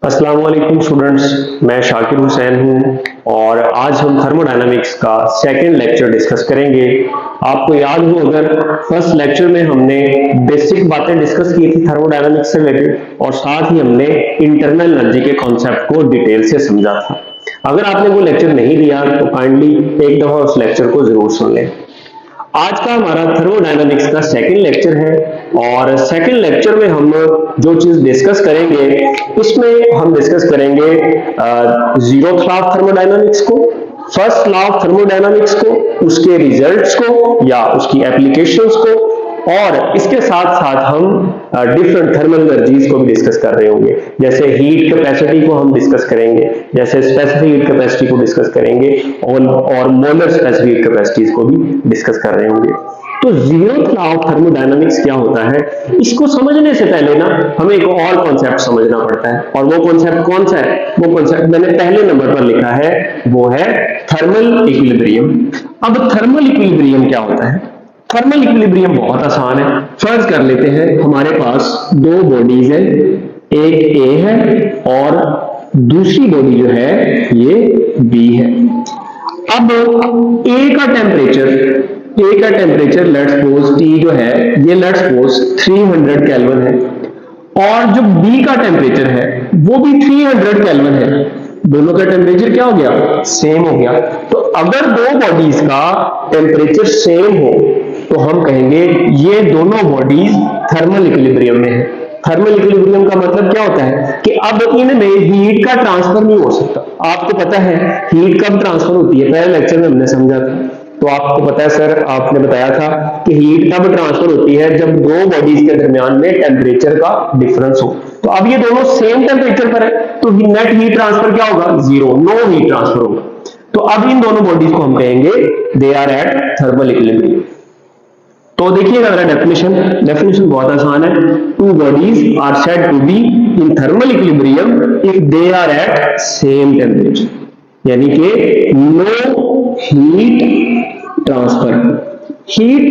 अस्सलाम वालेकुम स्टूडेंट्स, मैं शाकिर हुसैन हूं और आज हम थर्मोडायनामिक्स का सेकंड लेक्चर डिस्कस करेंगे। आपको याद हो अगर फर्स्ट लेक्चर में हमने बेसिक बातें डिस्कस की थी थर्मोडायनामिक्स से रिलेटेड और साथ ही हमने इंटरनल एनर्जी के कॉन्सेप्ट को डिटेल से समझा था। अगर आपने वो लेक्चर नहीं दिया तो काइंडली एक दफा उस लेक्चर को जरूर सुन लें। आज का हमारा थर्मोडायनामिक्स का सेकंड लेक्चर है और सेकंड लेक्चर में हम जो चीज डिस्कस करेंगे इसमें हम डिस्कस करेंगे जीरोथ लॉ ऑफ थर्मोडायनामिक्स को, फर्स्ट लॉ ऑफ थर्मोडायनामिक्स को, उसके रिजल्ट्स को या उसकी एप्लीकेशंस को और इसके साथ साथ हम डिफरेंट थर्मल एनर्जीज को भी डिस्कस कर रहे होंगे। जैसे हीट कैपेसिटी को हम डिस्कस करेंगे, जैसे स्पेसिफिक हीट कैपेसिटी को डिस्कस करेंगे और मोलर स्पेसिफिक हीट कैपेसिटीज को भी डिस्कस कर रहे होंगे। तो जीरोथ लॉ ऑफ थर्मोडायनामिक्स क्या होता है, इसको समझने से पहले ना हमें एक और कॉन्सेप्ट समझना पड़ता है और वो कॉन्सेप्ट कौन सा है? वो कॉन्सेप्ट मैंने पहले नंबर पर लिखा है, वो है थर्मल इक्विलिब्रियम। अब थर्मल इक्विलिब्रियम क्या होता है? थर्मल इक्विलिब्रियम बहुत आसान है। फर्ज कर लेते हैं हमारे पास दो बॉडीज है, एक ए है और दूसरी बॉडी जो है ये बी है। अब ए का टेम्परेचर लेट्स सपोज टी जो है ये लेट्स सपोज 300 केल्विन है और जो बी का टेम्परेचर है वो भी 300 केल्विन है। दोनों का टेम्परेचर क्या हो गया? सेम हो गया। तो अगर दो बॉडीज का टेम्परेचर सेम हो तो हम कहेंगे ये दोनों बॉडीज थर्मल इक्विलिब्रियम में है। थर्मल इक्विलिब्रियम का मतलब क्या होता है कि अब इनमें हीट का ट्रांसफर नहीं हो सकता। आपको पता है हीट कब ट्रांसफर होती है? पहले लेक्चर में हमने समझा था। तो आपको पता है सर, आपने बताया था कि हीट तब ट्रांसफर होती है जब दो बॉडीज के दरमियान में टेम्परेचर का डिफरेंस हो। तो अब ये दोनों सेम टेम्परेचर पर है तो नेट हीट ट्रांसफर क्या होगा? जीरो, नो हीट ट्रांसफर होगा। तो अब इन दोनों बॉडीज को हम कहेंगे they are at thermal equilibrium. तो देखिएगा मेरा डेफिनेशन बहुत आसान है। Two bodies are said to be in thermal equilibrium if they are at same temperature, यानी कि नो हीट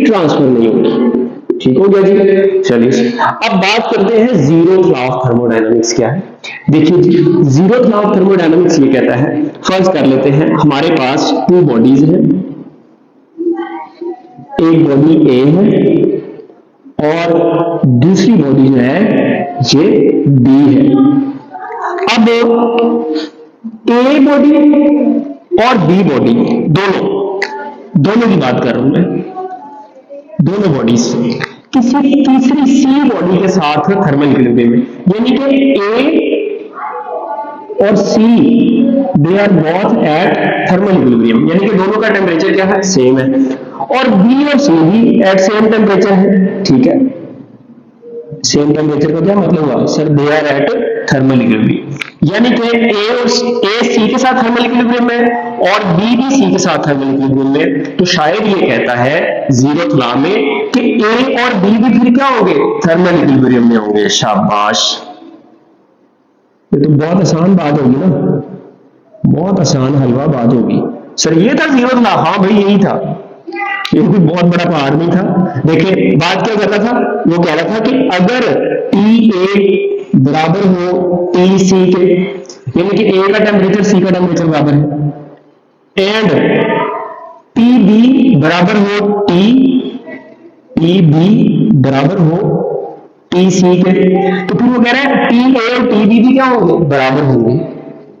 ट्रांसफर नहीं होगी। ठीक हो गया जी? चलिए अब बात करते हैं जीरोथ लॉ ऑफ थर्मोडायनामिक्स क्या है। देखिए जीरोथ लॉ ऑफ थर्मोडायनामिक्स ये कहता है, फर्ज कर लेते हैं हमारे पास टू बॉडीज हैं, एक बॉडी ए है और दूसरी बॉडी जो है ये बी है। अब ए बॉडी और बी बॉडी दोनों की बात कर रहा हूं मैं, दोनों बॉडीज किसी तीसरी सी बॉडी के साथ थर्मल इक्विलिब्रियम में, यानी कि ए और C they are both at thermal equilibrium, यानी कि दोनों का टेम्परेचर क्या है? सेम है और बी और सी भी एट सेम टेम्परेचर है। ठीक है, सेम टेम्परेचर का क्या मतलब हुआ sir? They are at thermal equilibrium, यानी कि ए सी के साथ थर्मल इक्विलिब्रियम में और बी भी सी के साथ थर्मल इक्विलिब्रियम में। तो शायद ये कहता है जीरोथ लॉ में कि ए और बी भी फिर क्या होंगे? थर्मल इक्विलिब्रियम में होंगे। शाबाश, ये तो बहुत आसान बात होगी ना, बहुत आसान हलवा बात होगी। सर ये था जीरोथ लॉ? हाँ भाई यही था, ये भी बहुत बड़ा पहाड़ नहीं था। देखिए बात क्या कर रहा था, वो कह रहा था कि अगर टी ए बराबर हो टी सी के, यानी कि ए का टेम्परेचर सी का टेम्परेचर बराबर है, एंड टी बी बराबर हो टी बी बराबर हो टी सी के, तो फिर वो कह रहा है टी ए और टी बी भी क्या होंगे? बराबर होंगे।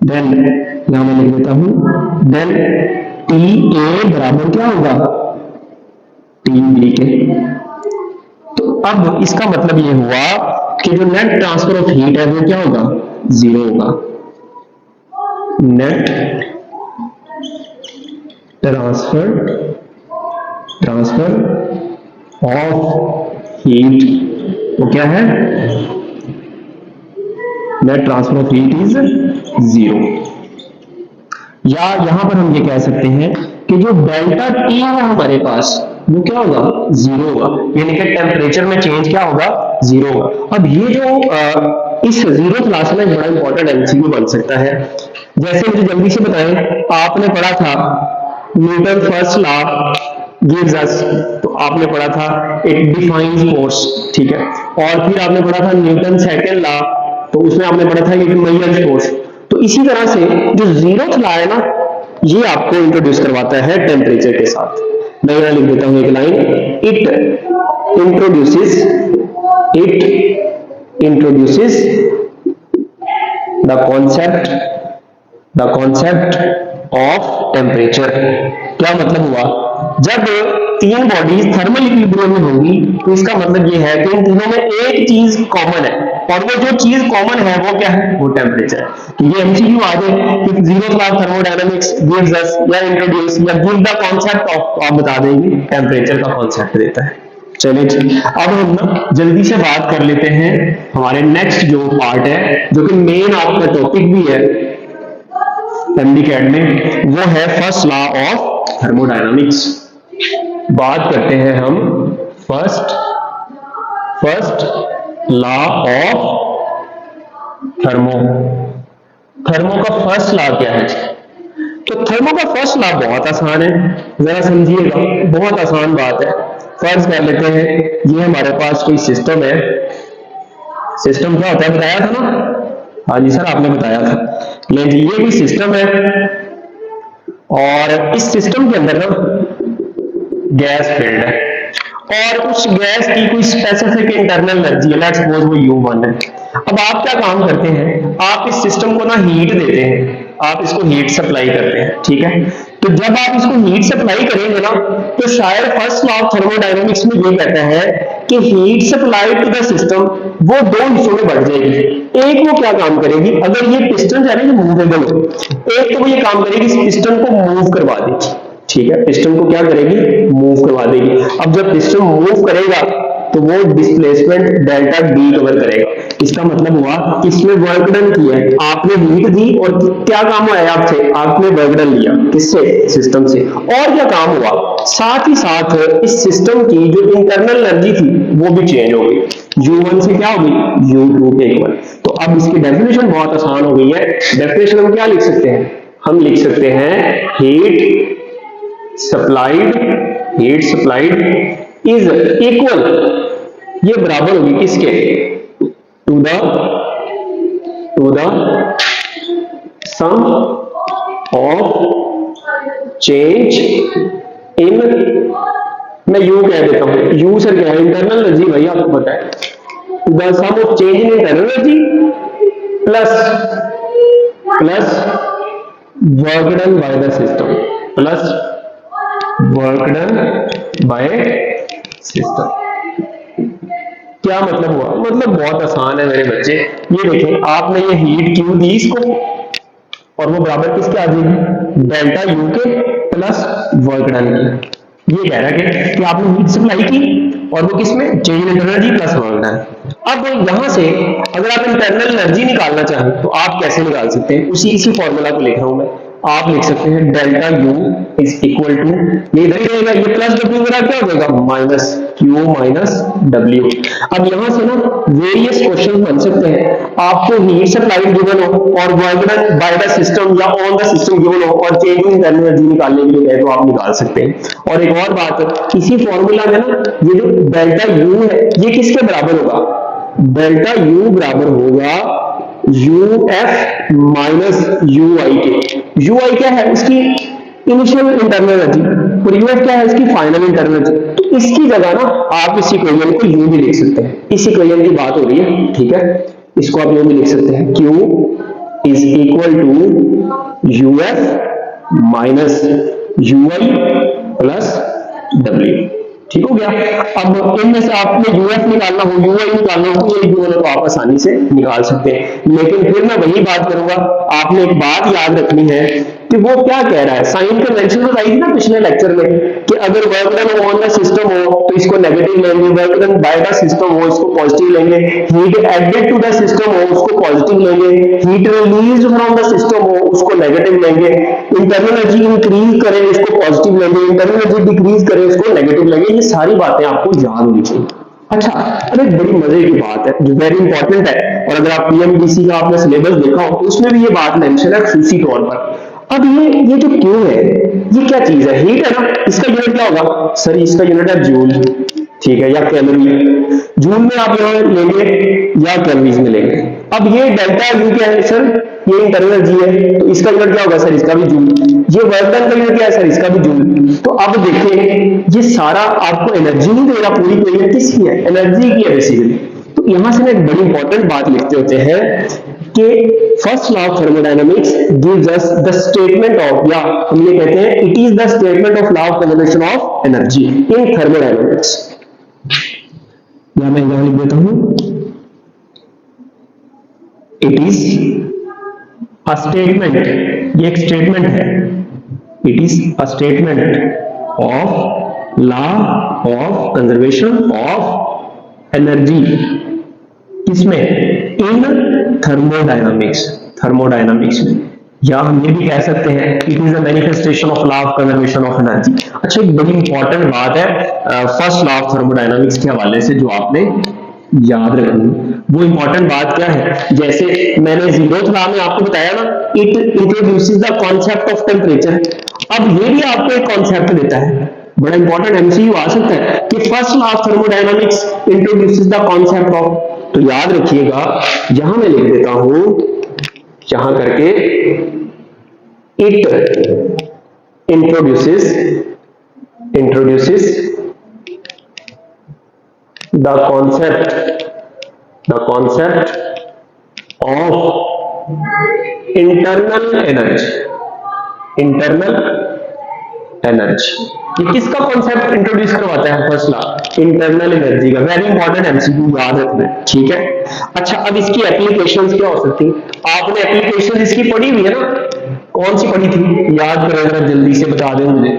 देन यहां मैं लिख देता हूं, देन टी ए बराबर क्या होगा? टी बी के। तो अब इसका मतलब ये हुआ कि जो नेट ट्रांसफर ऑफ हीट है वो क्या होगा? जीरो होगा। नेट ट्रांसफर ऑफ हीट वो क्या है? Net transfer of heat is zero. या यहां पर हम ये कह सकते हैं कि जो डेल्टा टी है हमारे पास वो क्या होगा? जीरो होगा, यानी कि टेम्परेचर में चेंज क्या होगा? जीरो होगा। अब ये जो इस जीरो क्लास में बड़ा इंपॉर्टेंट एमसीक्यू बन सकता है। जैसे मुझे जल्दी से बताएं, आपने पढ़ा था Newton first law gives us, तो आपने पढ़ा था एक डिफाइंड फोर्स, ठीक है, और फिर आपने पढ़ा था न्यूटन सेकंड लॉ तो उसमें आपने पढ़ा था कि मैयर्स फोर्स। तो इसी तरह से जो जीरोथ लॉ है ना, ये आपको इंट्रोड्यूस करवाता है टेम्परेचर के साथ। मैं यहां लिख देता हूं एक line, it introduces the concept of temperature. क्या मतलब हुआ, जब तीन बॉडीज थर्मल इक्विलिब्रियम में होंगी तो इसका मतलब ये है कि इन तीनों में एक चीज कॉमन है, और वो जो चीज कॉमन है वो क्या है, वो टेम्परेचर है। तो ये एमसीक्यू आ जाए कि zeroth law of thermodynamics gives us या इंट्रोड्यूस या गिव द कॉन्सेप्ट ऑफ, तो आप बता देंगे टेम्परेचर का कॉन्सेप्ट देता है। चलिए जी, अब हम ना जल्दी से बात कर लेते हैं हमारे नेक्स्ट जो पार्ट है, जो कि मेन आपका टॉपिक भी है एमडीकैट में, वो है फर्स्ट लॉ ऑफ थर्मोडायनामिक्स। बात करते हैं हम फर्स्ट लॉ ऑफ थर्मो का फर्स्ट लॉ क्या है? तो थर्मो का फर्स्ट लॉ बहुत आसान है, जरा समझिएगा, बहुत आसान बात है। फर्ज कर लेते हैं ये हमारे पास कोई सिस्टम है। सिस्टम क्या होता है बताया था ना? हाँ जी सर, आपने बताया था। लेकिन ये कोई सिस्टम है और इस सिस्टम के अंदर ना गैस फील्ड है, और उस गैस की कोई स्पेसिफिक इंटरनल एनर्जी है, लेट्स सपोज वो U1 है। अब आप क्या काम करते हैं, आप इस सिस्टम को ना हीट देते हैं, आप इसको हीट सप्लाई करते हैं, ठीक है। तो जब आप इसको हीट सप्लाई करेंगे ना, तो शायद फर्स्ट लॉ ऑफ थर्मोडायनामिक्स में ये कहता है कि heat supply to the system वो दो हिस्सों में बढ़ जाएगी। एक वो क्या काम करेगी, अगर ये पिस्टन है ना, ये मूवेबल हो, एक तो वो ये काम करेगी इस पिस्टन को मूव करवा देगी, ठीक है। पिस्टन को क्या करेगी, मूव करवा देगी। अब जब पिस्टन मूव करेगा तो वो डिस्प्लेसमेंट डेल्टा डी कवर करेगा। इसका मतलब हुआ कि इसमें वर्क डन किया है, आपने हीट दी और क्या काम हुआ है आपसे, आपने वर्क डन लिया, किससे, सिस्टम से। और क्या काम हुआ, साथ ही साथ इस सिस्टम की जो इंटरनल एनर्जी थी वो भी चेंज हो गई, U1 से क्या हो गई, U2 के इक्वल। तो अब इसकी डेफिनेशन बहुत आसान हो गई है। डेफिनेशन हम क्या लिख सकते हैं, हम लिख सकते हैं हीट सप्लाइड इज इक्वल, ये बराबर होगी किसके, to the sum of change in, मैं यू कह देता हूं, यू सर क्या है, इंटरनल एनर्जी, भाई आपको पता है, the sum of change in internal energy plus work done by the system, plus work done by system. क्या मतलब हुआ, मतलब बहुत आसान है मेरे बच्चे। ये देखें, आपने ये हीट क्यू दी इसको और वो बराबर किसके आ जाएगी, डेल्टा यू के प्लस वर्क डन की। ये कह रहा है कि आपने हीट सप्लाई की और वो किसमें, change in energy plus work done. अब यहां से अगर आप इंटरनल एनर्जी निकालना चाहें तो आप कैसे निकाल सकते हैं, इसी फॉर्मूला को लिख रहा हूं मैं। आप लिख सकते हैं delta U is equal to, ये इधर ही रहेगा, ये प्लस डब्ल्यू मेरा क्या हो जाएगा, माइनस क्यू माइनस डब्ल्यू। अब यहां से ना वेरियस क्वेश्चन बन सकते हैं, आपको हीट सप्लाई गिवन हो और work done by the system या ऑन द सिस्टम गिवन हो और चेंज इन इंटरनल एनर्जी निकालने के लिए है तो आप निकाल सकते हैं। और एक और बात, इसी फॉर्मूला में ना ये जो डेल्टा यू है ये किसके बराबर होगा, डेल्टा यू बराबर होगा UF माइनस UI के। UI क्या है, उसकी इनिशियल इंटरनल एनर्जी, और UF क्या है, इसकी फाइनल इंटरनल एनर्जी। तो इसकी जगह ना आप इस इक्वेशन को यूं भी लिख सकते हैं, इस इक्वेशन की बात हो रही है, ठीक है। इसको आप यूं भी लिख सकते हैं, Q is equal to UF minus UI plus W, ठीक हो गया। अब इनमें से आपने UF निकालना हो, UI निकालना हो, ये दोनों को आप आसानी से निकाल सकते हैं। लेकिन फिर मैं वही बात करूंगा, आपने एक बात याद रखनी है कि वो क्या कह रहा है, साइन कन्वेंशन बताई थी ना पिछले लेक्चर में कि अगर work done on the system हो तो इसको नेगेटिव लेंगे, work done by the system हो इसको पॉजिटिव लेंगे, heat added to the system हो उसको पॉजिटिव लेंगे, heat release from the system हो उसको नेगेटिव लेंगे, इंटरनल एनर्जी इंक्रीज करें इसको पॉजिटिव लेंगे, इंटरनल एनर्जी डिक्रीज करें इसको नेगेटिव लेंगे। ये सारी बातें आपको याद होनी चाहिए। अच्छा, अरे बड़ी मजे की बात है जो वेरी इंपॉर्टेंट है, और अगर आप पीएमडीसी का आपने सिलेबस देखा हो तो उसमें भी ये बात मेंशन है खुशी तौर पर। अब ये जो क्यू है ये क्या चीज है, हीट है ना, इसका यूनिट क्या होगा सर, इसका यूनिट है जूल, ठीक है, या कैलोरी। जूल में आप यहाँ लेंगे या कैलोरीज में लेंगे। अब ये डेल्टा यू क्या है सर, ये इंटरनल एनर्जी है, तो इसका यूनिट क्या होगा सर, इसका भी जूल। ये वर्क डन का यूनिट क्या है सर, इसका भी जूल। तो अब देखिए ये सारा आपको एनर्जी नहीं दे रहा, पूरी कोई किसकी है, एनर्जी की है बेसिकली। तो यहां से ना एक बड़ी इंपॉर्टेंट बात लिखते होते हैं कि first law of thermodynamics gives us the statement of, या हम ये कहते हैं it is the statement of law of conservation of energy in thermodynamics. या मैं यहां लिख देता हूं, इट इज अ स्टेटमेंट, ये एक स्टेटमेंट है, it is a statement of law of conservation of energy, किसमें, इन थर्मोडायनामिक्स, थर्मोडायनामिक्स में। या हम ये भी कह सकते हैं it is a manifestation of law of conservation of energy. अच्छा, एक बड़ी इंपॉर्टेंट बात है फर्स्ट लॉ ऑफ थर्मोडायनामिक्स के हवाले से जो आपने याद रखनी, वो इंपॉर्टेंट बात क्या है, जैसे मैंने जीरोथ लॉ में आपको बताया ना, it introduces the concept of temperature. अब ये भी आपको एक कॉन्सेप्ट देता है, बड़ा इंपॉर्टेंट एमसीक्यू आ सकता है कि first law of thermodynamics introduces the concept of. तो याद रखिएगा, यहां मैं लिख देता हूं, यहां करके it introduces the concept of internal energy, internal energy. ये किसका कॉन्सेप्ट इंट्रोड्यूस करवाता है फर्स्ट लॉ, इंटरनल एनर्जी का। वेरी इंपॉर्टेंट एमसीक्यू, याद रखना है, ठीक है। अच्छा, अब इसकी एप्लीकेशंस क्या हो सकती है, आपने एप्लीकेशन इसकी पढ़ी हुई है ना, कौन सी पढ़ी थी, याद करें जरा, जल्दी से बता दें मुझे।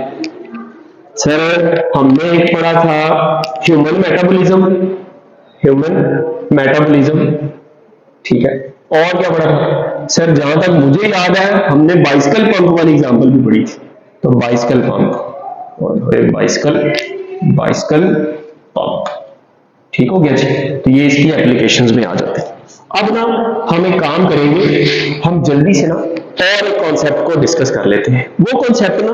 सर हमने एक पढ़ा था ह्यूमन मेटाबॉलिज्म, ह्यूमन मेटाबॉलिज्म, ठीक है। और क्या पढ़ा था सर, जहां तक मुझे याद है हमने बाइसिकल पंप वाली एग्जांपल भी पढ़ी थी। तो बाइसिकल पंप और बाइसिकल पंप, ठीक हो गया जी। तो ये इसकी एप्लीकेशंस में आ जाते हैं। अब ना हम एक काम करेंगे, हम जल्दी से ना और एक कॉन्सेप्ट को डिस्कस कर लेते हैं। वो कॉन्सेप्ट ना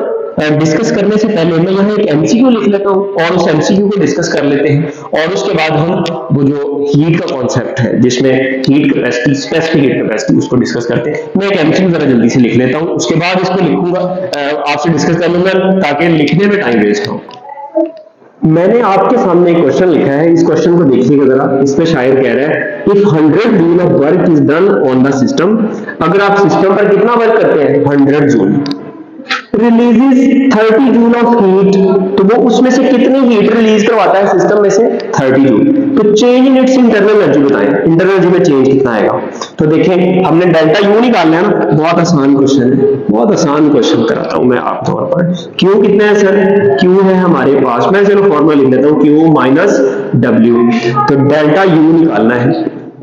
डिस्कस करने से पहले मैं यहाँ एक एमसीक्यू लिख लेता हूँ और उस एमसीक्यू को डिस्कस कर लेते हैं, और उसके बाद हम वो जो हीट का कॉन्सेप्ट है जिसमें heat capacity, specific heat capacity, उसको डिस्कस करते हैं। मैं एक एमसीक्यू जरा जल्दी से लिख लेता हूँ, उसके बाद इसको लिखूंगा, आपसे डिस्कस कर लूंगा ताकि लिखने में टाइम वेस्ट हो। मैंने आपके सामने एक क्वेश्चन लिखा है, इस क्वेश्चन को देखिएगा जरा। इस पे शायर कह रहा है if 100 joule of work is done on the system, अगर आप सिस्टम पर कितना वर्क करते हैं 100 joule, releases 30 joule of heat, तो वो उसमें से कितनी हीट रिलीज करवाता है सिस्टम में से 30 जूल। तो change in its internal energy बताएं, इंटरनल एनर्जी में चेंज कितना आएगा। तो देखें हमने डेल्टा यू निकालना है ना, बहुत आसान क्वेश्चन है, बहुत आसान क्वेश्चन कराता हूं मैं आप तौर पर। क्यू कितना है सर, क्यू है हमारे पास, मैं चलो फॉर्मूला लिख लेता हूं, क्यू माइनस डब्ल्यू। तो डेल्टा यू निकालना है,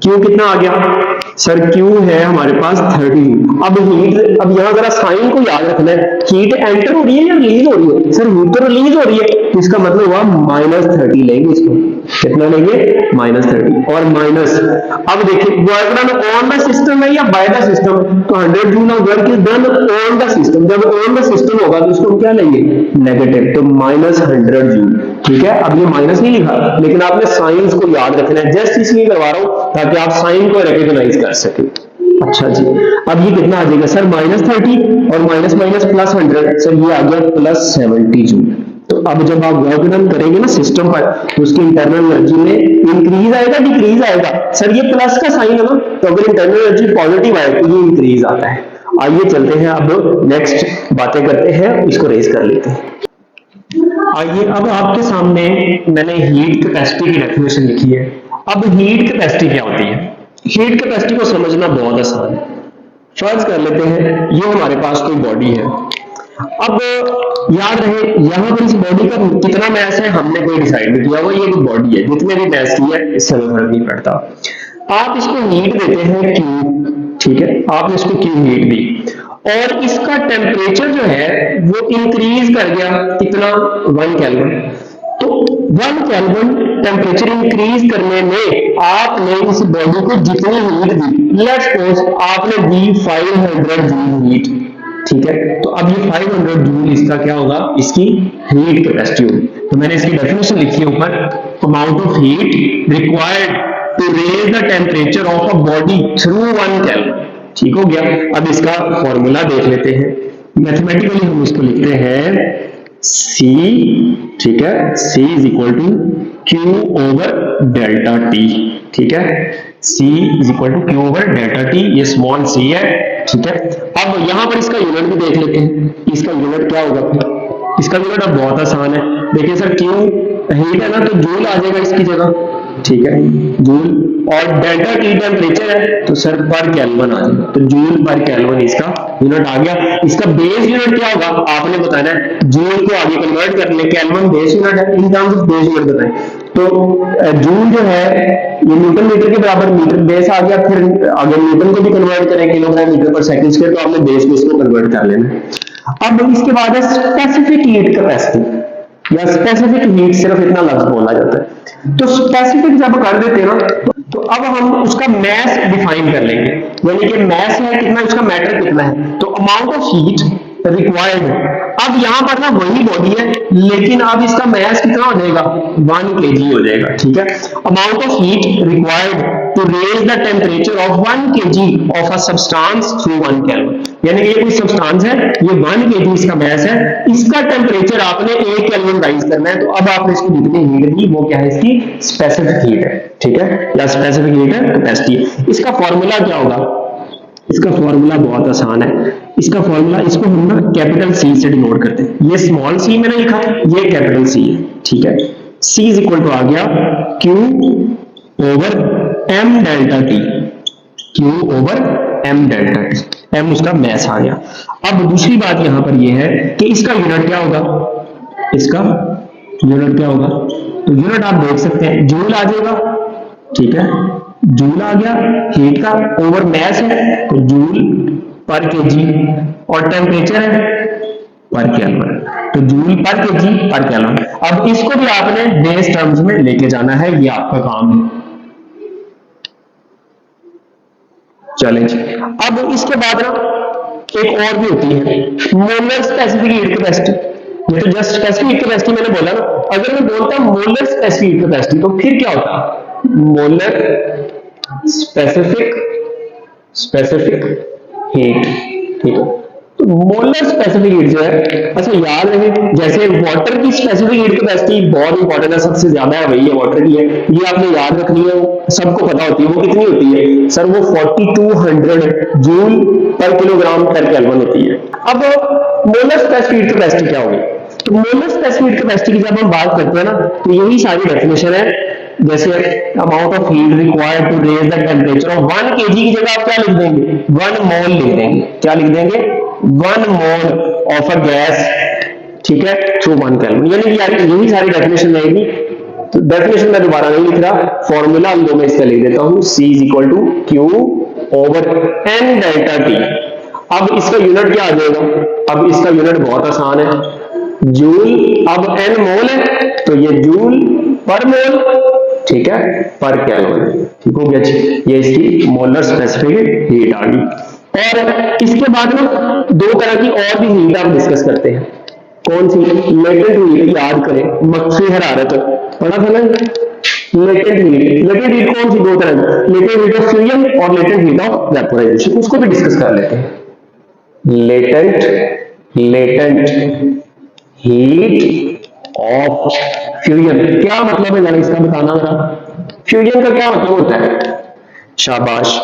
क्यू कितना आ गया सर, क्यू है हमारे पास 30। अब हीट, अब यहां जरा साइन को याद रखना है, हीट एंटर हो रही है या रिलीज हो रही है, सर हीट तो रिलीज हो रही है, तो इसका मतलब हुआ -30 लेंगे इसको, कितना लेंगे -30 और माइनस। अब देखिए work done on the system है या बाय द सिस्टम, तो 100 joule of work is done on the system, जब ऑन द सिस्टम होगा तो इसको हम क्या लेंगे नेगेटिव, तो -100 जूल, ठीक है। अब ये माइनस नहीं लिखा, लेकिन आपने साइंस को याद रखना है, जस्ट इसलिए करवा रहा हूं ताकि आप साइन को रिकॉग्नाइज कर सके। अच्छा जी, अब ये कितना आ जाएगा सर -30 और माइनस माइनस प्लस 100, सर ये आ गया +70 जूल। तो अब जब आप वर्क डन करेंगे ना सिस्टम पर, तो उसकी इंटरनल एनर्जी में इंक्रीज आएगा डिक्रीज आएगा, सर ये प्लस का साइन है ना, तो अगर इंटरनल एनर्जी पॉजिटिव आए तो ये इंक्रीज आता है। आइए चलते हैं, अब नेक्स्ट बातें करते हैं, इसको रेज कर लेते हैं। आइए, अब आपके सामने मैंने हीट कैपेसिटी की डेफिनेशन लिखी है। अब हीट कैपेसिटी क्या होती है, हीट कैपेसिटी को समझना बहुत आसान है। फर्ज कर लेते हैं ये हमारे पास कोई बॉडी है, अब याद रहे यहां पर इस बॉडी का कितना मैस है हमने कोई डिसाइड नहीं किया, वो ये भी बॉडी है, जितने भी मैस की है इससे फर्क नहीं पड़ता। आप इसको हीट देते हैं क्यू, ठीक है, आपने इसको क्यू हीट दी और इसका टेम्परेचर जो है वो इंक्रीज कर गया, कितना 1 केल्विन। तो 1 केल्विन टेम्परेचर इंक्रीज करने में आपने इस बॉडी को जितनी हीट दी, लेट्स सपोज आपने दी 500 जूल हीट, ठीक है। तो अब ये 500 जूल इसका क्या होगा, इसकी हीट कैपेसिटी होगी। तो मैंने इसकी डेफिनेशन लिखी है ऊपर, amount of heat required to raise the temperature of a body through 1 kelvin. ठीक हो गया। अब इसका फॉर्मूला देख लेते हैं। मैथमेटिकली हम इसको लिखते हैं C, ठीक है, C is equal to Q over delta T। ठीक है, C is equal to Q over delta T, ये स्मॉल c है। ठीक है, अब यहां पर इसका यूनिट भी देख लेते हैं, इसका यूनिट क्या होगा फिर। इसका यूनिट अब बहुत आसान है, देखिए सर Q हीट है ना, तो जूल आ जाएगा इसकी जगह। ठीक है, जूल, और डेल्टा टी टेम्परेचर है तो सर पर केल्विन आ जाएगा, तो जूल पर केल्विन इसका यूनिट आ गया। इसका बेस यूनिट क्या होगा आपने बताना है, जूल को आगे कन्वर्ट कर ले, केल्विन बेस यूनिट है, in terms of base unit बताएं। तो जूल जो है ये न्यूटन मीटर के बराबर, मीटर बेस आ गया, फिर आगे न्यूटन को भी कन्वर्ट करें किलोग्राम मीटर पर सेकंड स्क्वायर, तो आपने बेस में इसको कन्वर्ट कर लेना। अब इसके बाद है स्पेसिफिक हीट कैपेसिटी, या स्पेसिफिक हीट, सिर्फ इतना लफ्ज बोला जाता है। तो स्पेसिफिक जब कर देते हैं ना, तो अब हम उसका मैस डिफाइन कर लेंगे, यानी कि मैस है कितना, उसका मैटर कितना है, तो अमाउंट ऑफ हीट रिक्वायर्ड। अब यहां पर ना वही बॉडी है, लेकिन अब इसका मैस कितना हो जाएगा, 1 kg हो जाएगा। ठीक है, amount of heat required to raise the temperature of 1 kg of a substance through 1 kelvin, यानी कि ये कोई सब्सटेंस है, ये 1 kg इसका मैस है, इसका टेम्परेचर आपने 1 केल्विन राइज करना है, तो अब आपने इसको जितनी हीट दी वो क्या है, इसकी स्पेसिफिक हीट है। ठीक है, या स्पेसिफिक हीट कैपेसिटी है। इसका फॉर्मूला क्या होगा, इसका फॉर्मूला बहुत आसान है। इसका फॉर्मूला, इसको हम ना कैपिटल C से डिनोट करते हैं, ये स्मॉल c मैंने लिखा, ये कैपिटल C है। ठीक है, C इज इक्वल टू आ गया Q over m delta T, Q over m delta T, m उसका मैस आ गया। अब दूसरी बात यहां पर यह है कि इसका यूनिट क्या होगा, इसका यूनिट क्या होगा, तो यूनिट आप देख सकते हैं, जूल आ जाएगा। ठीक है, जूल आ गया, हीट का ओवर मैस है तो जूल पर केजी, और टेम्परेचर है पर केल्विन, तो जूल पर केजी पर केल्विन। अब इसको भी आपने बेस टर्म्स में लेके जाना है, ये आपका काम है। चलें जी, अब इसके बाद ना एक और भी होती है मोलर स्पेसिफिक हीट कैपेसिटी। ये तो जस्ट स्पेसिफिक हीट कैपेसिटी मैंने बोला ना, अगर मैं बोलता मोलर स्पेसिफिक हीट कैपेसिटी तो फिर क्या होता, मोलर स्पेसिफिक हीट। ठीक है, तो मोलर स्पेसिफिक हीट जो है, अच्छा याद रहे, जैसे वाटर की स्पेसिफिक हीट कैपेसिटी बहुत इंपॉर्टेंट है, सबसे ज्यादा है वही है, वाटर की है, ये आपने याद रखनी है, सबको पता होती है। वो कितनी होती है सर, वो 4200 जूल पर किलोग्राम पर केल्विन होती है। अब मोलर स्पेसिफिक हीट कैपेसिटी क्या होगी, तो मोलर स्पेसिफिक हीट कैपेसिटी की जब हम बात करते हैं ना, तो यही सारी डेफिनेशन है। जैसे amount of heat required to raise the temperature of 1 kg की जगह आप क्या लिख देंगे, 1 मोल लिख देंगे। क्या लिख देंगे, 1 मोल ऑफ अ गैस, ठीक है, थ्रू 1 केल्विन, यानी कि यही सारी डेफिनेशन रहेगी। तो डेफिनेशन मैं दोबारा नहीं लिख रहा, फॉर्मूला हम दो में इसका लिख देता हूं, C is equal to Q over n delta T। अब इसका यूनिट क्या आ जाएगा, अब इसका यूनिट बहुत आसान है, जूल, अब n मोल है तो ये जूल पर मोल, ठीक है, पर केल्विन। ठीक हो गया जी, ये इसकी मोलर स्पेसिफिक हीट आ गई। और इसके बाद में दो तरह की और भी हीट आप डिस्कस करते हैं, कौन सी, लेटेंट हीट, याद करें, मख्फी हरारत पढ़ा था ना, लेटेंट हीट कौन सी, दो तरह की, लेटेंट हीट ऑफ फ्यूजन और लेटेंट हीट ऑफ वेपोराइजेशन, उसको भी डिस्कस कर लेते हैं। लेटेंट हीट ऑफ फ्यूजन, क्या मतलब है, मैंने इसका बताना मेरा, फ्यूजन का क्या मतलब होता है, शाबाश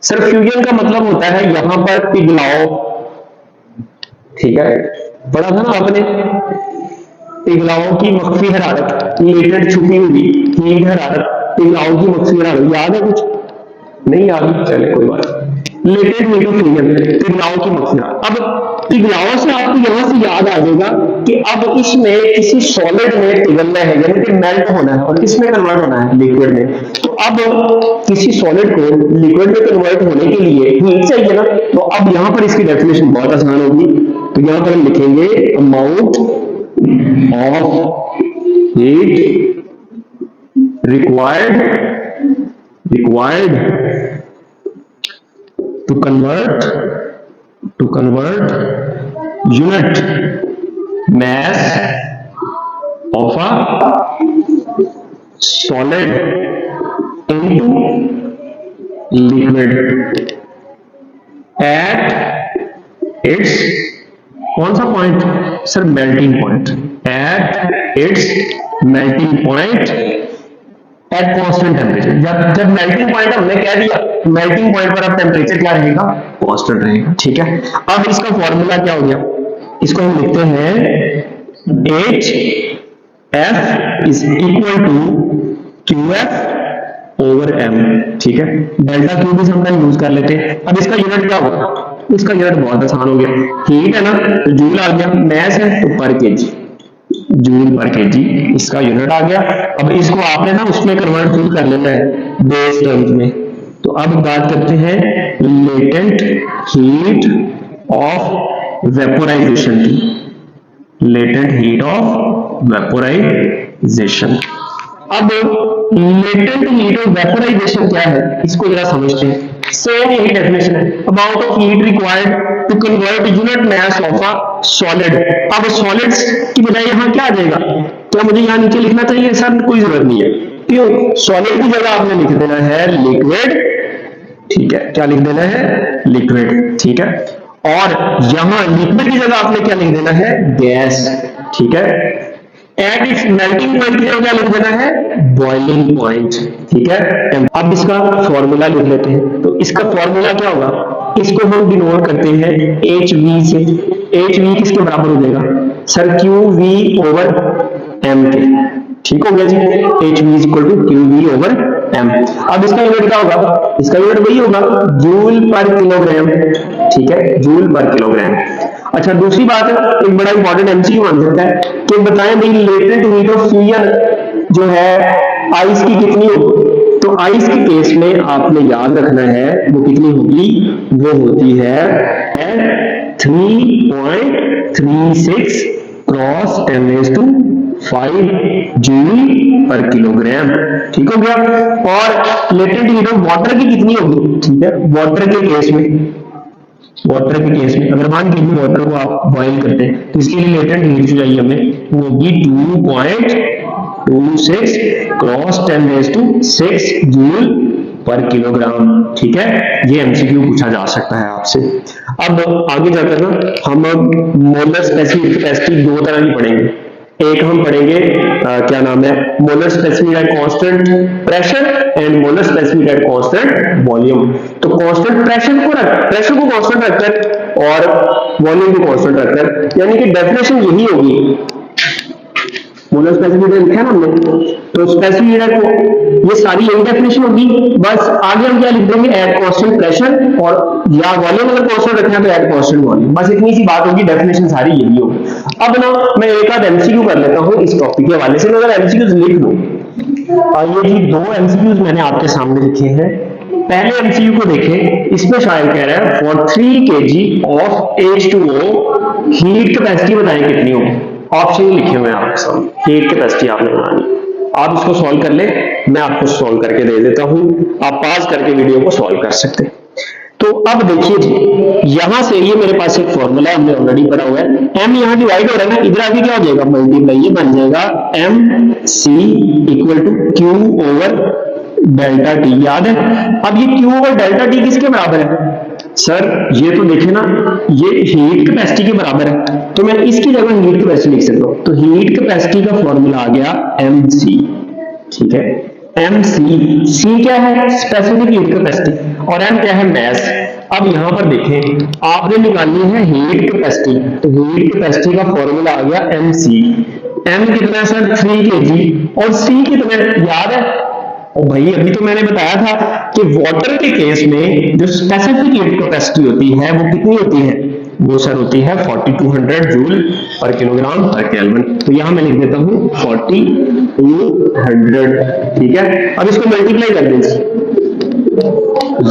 सर, फ्यूजन का मतलब होता है यहां पर पिघलाव। ठीक है, पढ़ा था ना आपने, पिघलाव की मख्फी हरारत, लेटेंट छुपी हुई हीट हरारत, पिघलाव की मख्फी हरारत, याद है कुछ, नहीं याद, चले कोई बात। लेटेंट हीट ऑफ फ्यूजन, पिघलाव की मख्फी हरारत। अब पिघलाव से आपको यहां से याद आ जाएगा कि अब इसमें किसी सॉलिड में पिघलना है, यानी कि मेल्ट होना है, और किसमें कन्वर्ट होना है, लिक्विड में। तो अब किसी सॉलिड को लिक्विड में कन्वर्ट होने के लिए हीट चाहिए ना, तो अब यहां पर इसकी डेफिनेशन बहुत आसान होगी। तो यहां पर हम लिखेंगे amount of heat required to convert to convert unit mass of a solid into liquid at its कौन सा point sir, melting point, at its melting point at constant temperature. जब मेल्टिंग पॉइंट हमने कह दिया, मेल्टिंग पॉइंट पर अब temperature क्या रहेगा, कांस्टेंट रहेगा। ठीक है, अब इसका फॉर्मूला क्या हो गया, इसको हम लिखते हैं H F is equal to Q F over M. ठीक है, डेल्टा क्यू भी समटाइम यूज कर लेते हैं। अब इसका यूनिट क्या होगा, इसका यूनिट बहुत आसान हो गया, हीट है ना तो जूल आ गया, मैस है तो पर केजी, जूल पर केजी इसका यूनिट आ गया। अब इसको आपने ना उसमें कन्वर्ट कर लेना है बेस टर्म्स में। तो अब बात करते हैं लेटेंट हीट ऑफ वेपोराइजेशन की, लेटेंट हीट ऑफ वेपोराइजेशन। अब लेटेंट हीट ऑफ वेपोराइजेशन क्या है, इसको जरा समझते हैं। सेम यही डेफिनेशन है, amount of heat required to convert unit mass of a solid. अब सॉलिड्स की बजाय यहां क्या आ जाएगा, क्या मुझे यहां नीचे लिखना चाहिए सर, कोई जरूरत नहीं है, क्यों, सॉलिड की जगह आपने लिख देना है लिक्विड। ठीक है, क्या लिख देना है, लिक्विड। ठीक है, और यहां लिक्विड की जगह आपने क्या लिख देना है, गैस। ठीक है, एट इट्स मेल्टिंग पॉइंट की जगह क्या लिख देना है, बॉइलिंग पॉइंट। ठीक है, अब इसका फॉर्मूला लिख लेते हैं। तो इसका फॉर्मूला क्या होगा, इसको हम डिनोट करते हैं एच वी से। एच वी किसके बराबर हो जाएगा sir, Q V over M K. ठीक हो गया जी, H V is equal to Q V over M. अब इसका यूनिट क्या होगा, इसका यूनिट वही होगा जूल पर किलोग्राम। ठीक है, जूल पर किलोग्राम। अच्छा, दूसरी बात है, एक बड़ा इंपॉर्टेंट एमसीक्यू बन सकता है कि बताएं भाई लेटेंट हीट ऑफ फ्यूजन जो है आइस की कितनी होगी। तो आइस के केस में आपने याद रखना है वो कितनी होगी, वो होती है 3.36 क्रॉस 10⁵ जूल पर किलोग्राम। ठीक हो गया, और लेटेंट हीट ऑफ वाटर की कितनी होगी। ठीक है, वाटर के केस में, वाटर के केस में अगर मान लीजिए वाटर को आप बॉइल करते हैं तो इसके लिए लेटेंट हीट जो चाहिए हमें वो होगी 2.26 क्रॉस 10⁶ जूल पर किलोग्राम। ठीक है, ये एमसीक्यू पूछा जा सकता है आपसे। अब आगे जाकर ना हम मोलर स्पेसिफिक कैपेसिटी दो तरह की पढ़ेंगे। एक हम पढ़ेंगे क्या नाम है, molar specific at constant pressure and molar specific at constant volume. तो कांस्टेंट प्रेशर को कांस्टेंट रखकर और वॉल्यूम को कांस्टेंट रखकर, यानी कि डेफिनेशन यही होगी। मोलर स्पेसिफिक लिखा है ना हमने, तो स्पेसिफिक को ये सारी यही डेफिनेशन होगी, बस आगे हम क्या लिख देंगे, एट कांस्टेंट प्रेशर, और या वॉल्यूम अगर कांस्टेंट रखना है तो एट कांस्टेंट वॉल्यूम, बस इतनी सी बात होगी, डेफिनेशन सारी यही होगी। अब ना मैं एक आध एमसीक्यू कर लेता हूं इस टॉपिक के हवाले से, अगर एमसीक्यूज लिख लो। ये जी दो एमसीक्यूज मैंने आपके सामने लिखे हैं। पहले एमसीक्यू को देखें, इसमें शायद कह रहा है for 3 kg of H2O heat capacity बताएं कितनी होगी। ऑप्शन लिखे हुए हैं आपके सामने, हीट कैपेसिटी आपने बनानी, आप इसको सॉल्व कर ले, मैं आपको सॉल्व करके दे देता हूं, आप पास करके वीडियो को सॉल्व कर सकते हैं। तो अब देखिए जी, यहां से ये मेरे पास एक फॉर्मूला हमने ऑलरेडी पढ़ा हुआ है, m यहां डिवाइड हो रहा है ना, इधर आगे क्या हो जाएगा, मल्टीप्लाई, ये बन जाएगा mc equal to q over delta T. याद है, अब ये q ओवर डेल्टा टी किसके बराबर है सर, ये तो देखे ना, ये हीट कैपेसिटी के बराबर है, तो मैं इसकी जगह हीट कैपेसिटी लिख सकता हूं। तो हीट कैपेसिटी का फॉर्मूला आ गया mc। ठीक है, mc, c क्या है, स्पेसिफिक हीट कैपेसिटी, और m क्या है, मैस। अब यहां पर देखें, आपने निकालनी है हीट कैपेसिटी, तो हीट कैपेसिटी का फॉर्मूला आ गया mc। m कितना है सर, 3 kg, और c कितना है याद है, और भाई अभी तो मैंने बताया था कि वाटर के केस में जो स्पेसिफिक हीट कैपेसिटी होती है वो कितनी होती है, वो सर होती है 4200 जूल पर किलोग्राम पर केल्विन। तो यहां मैं लिख देता हूं 4200। ठीक है, अब इसको मल्टीप्लाई कर दें,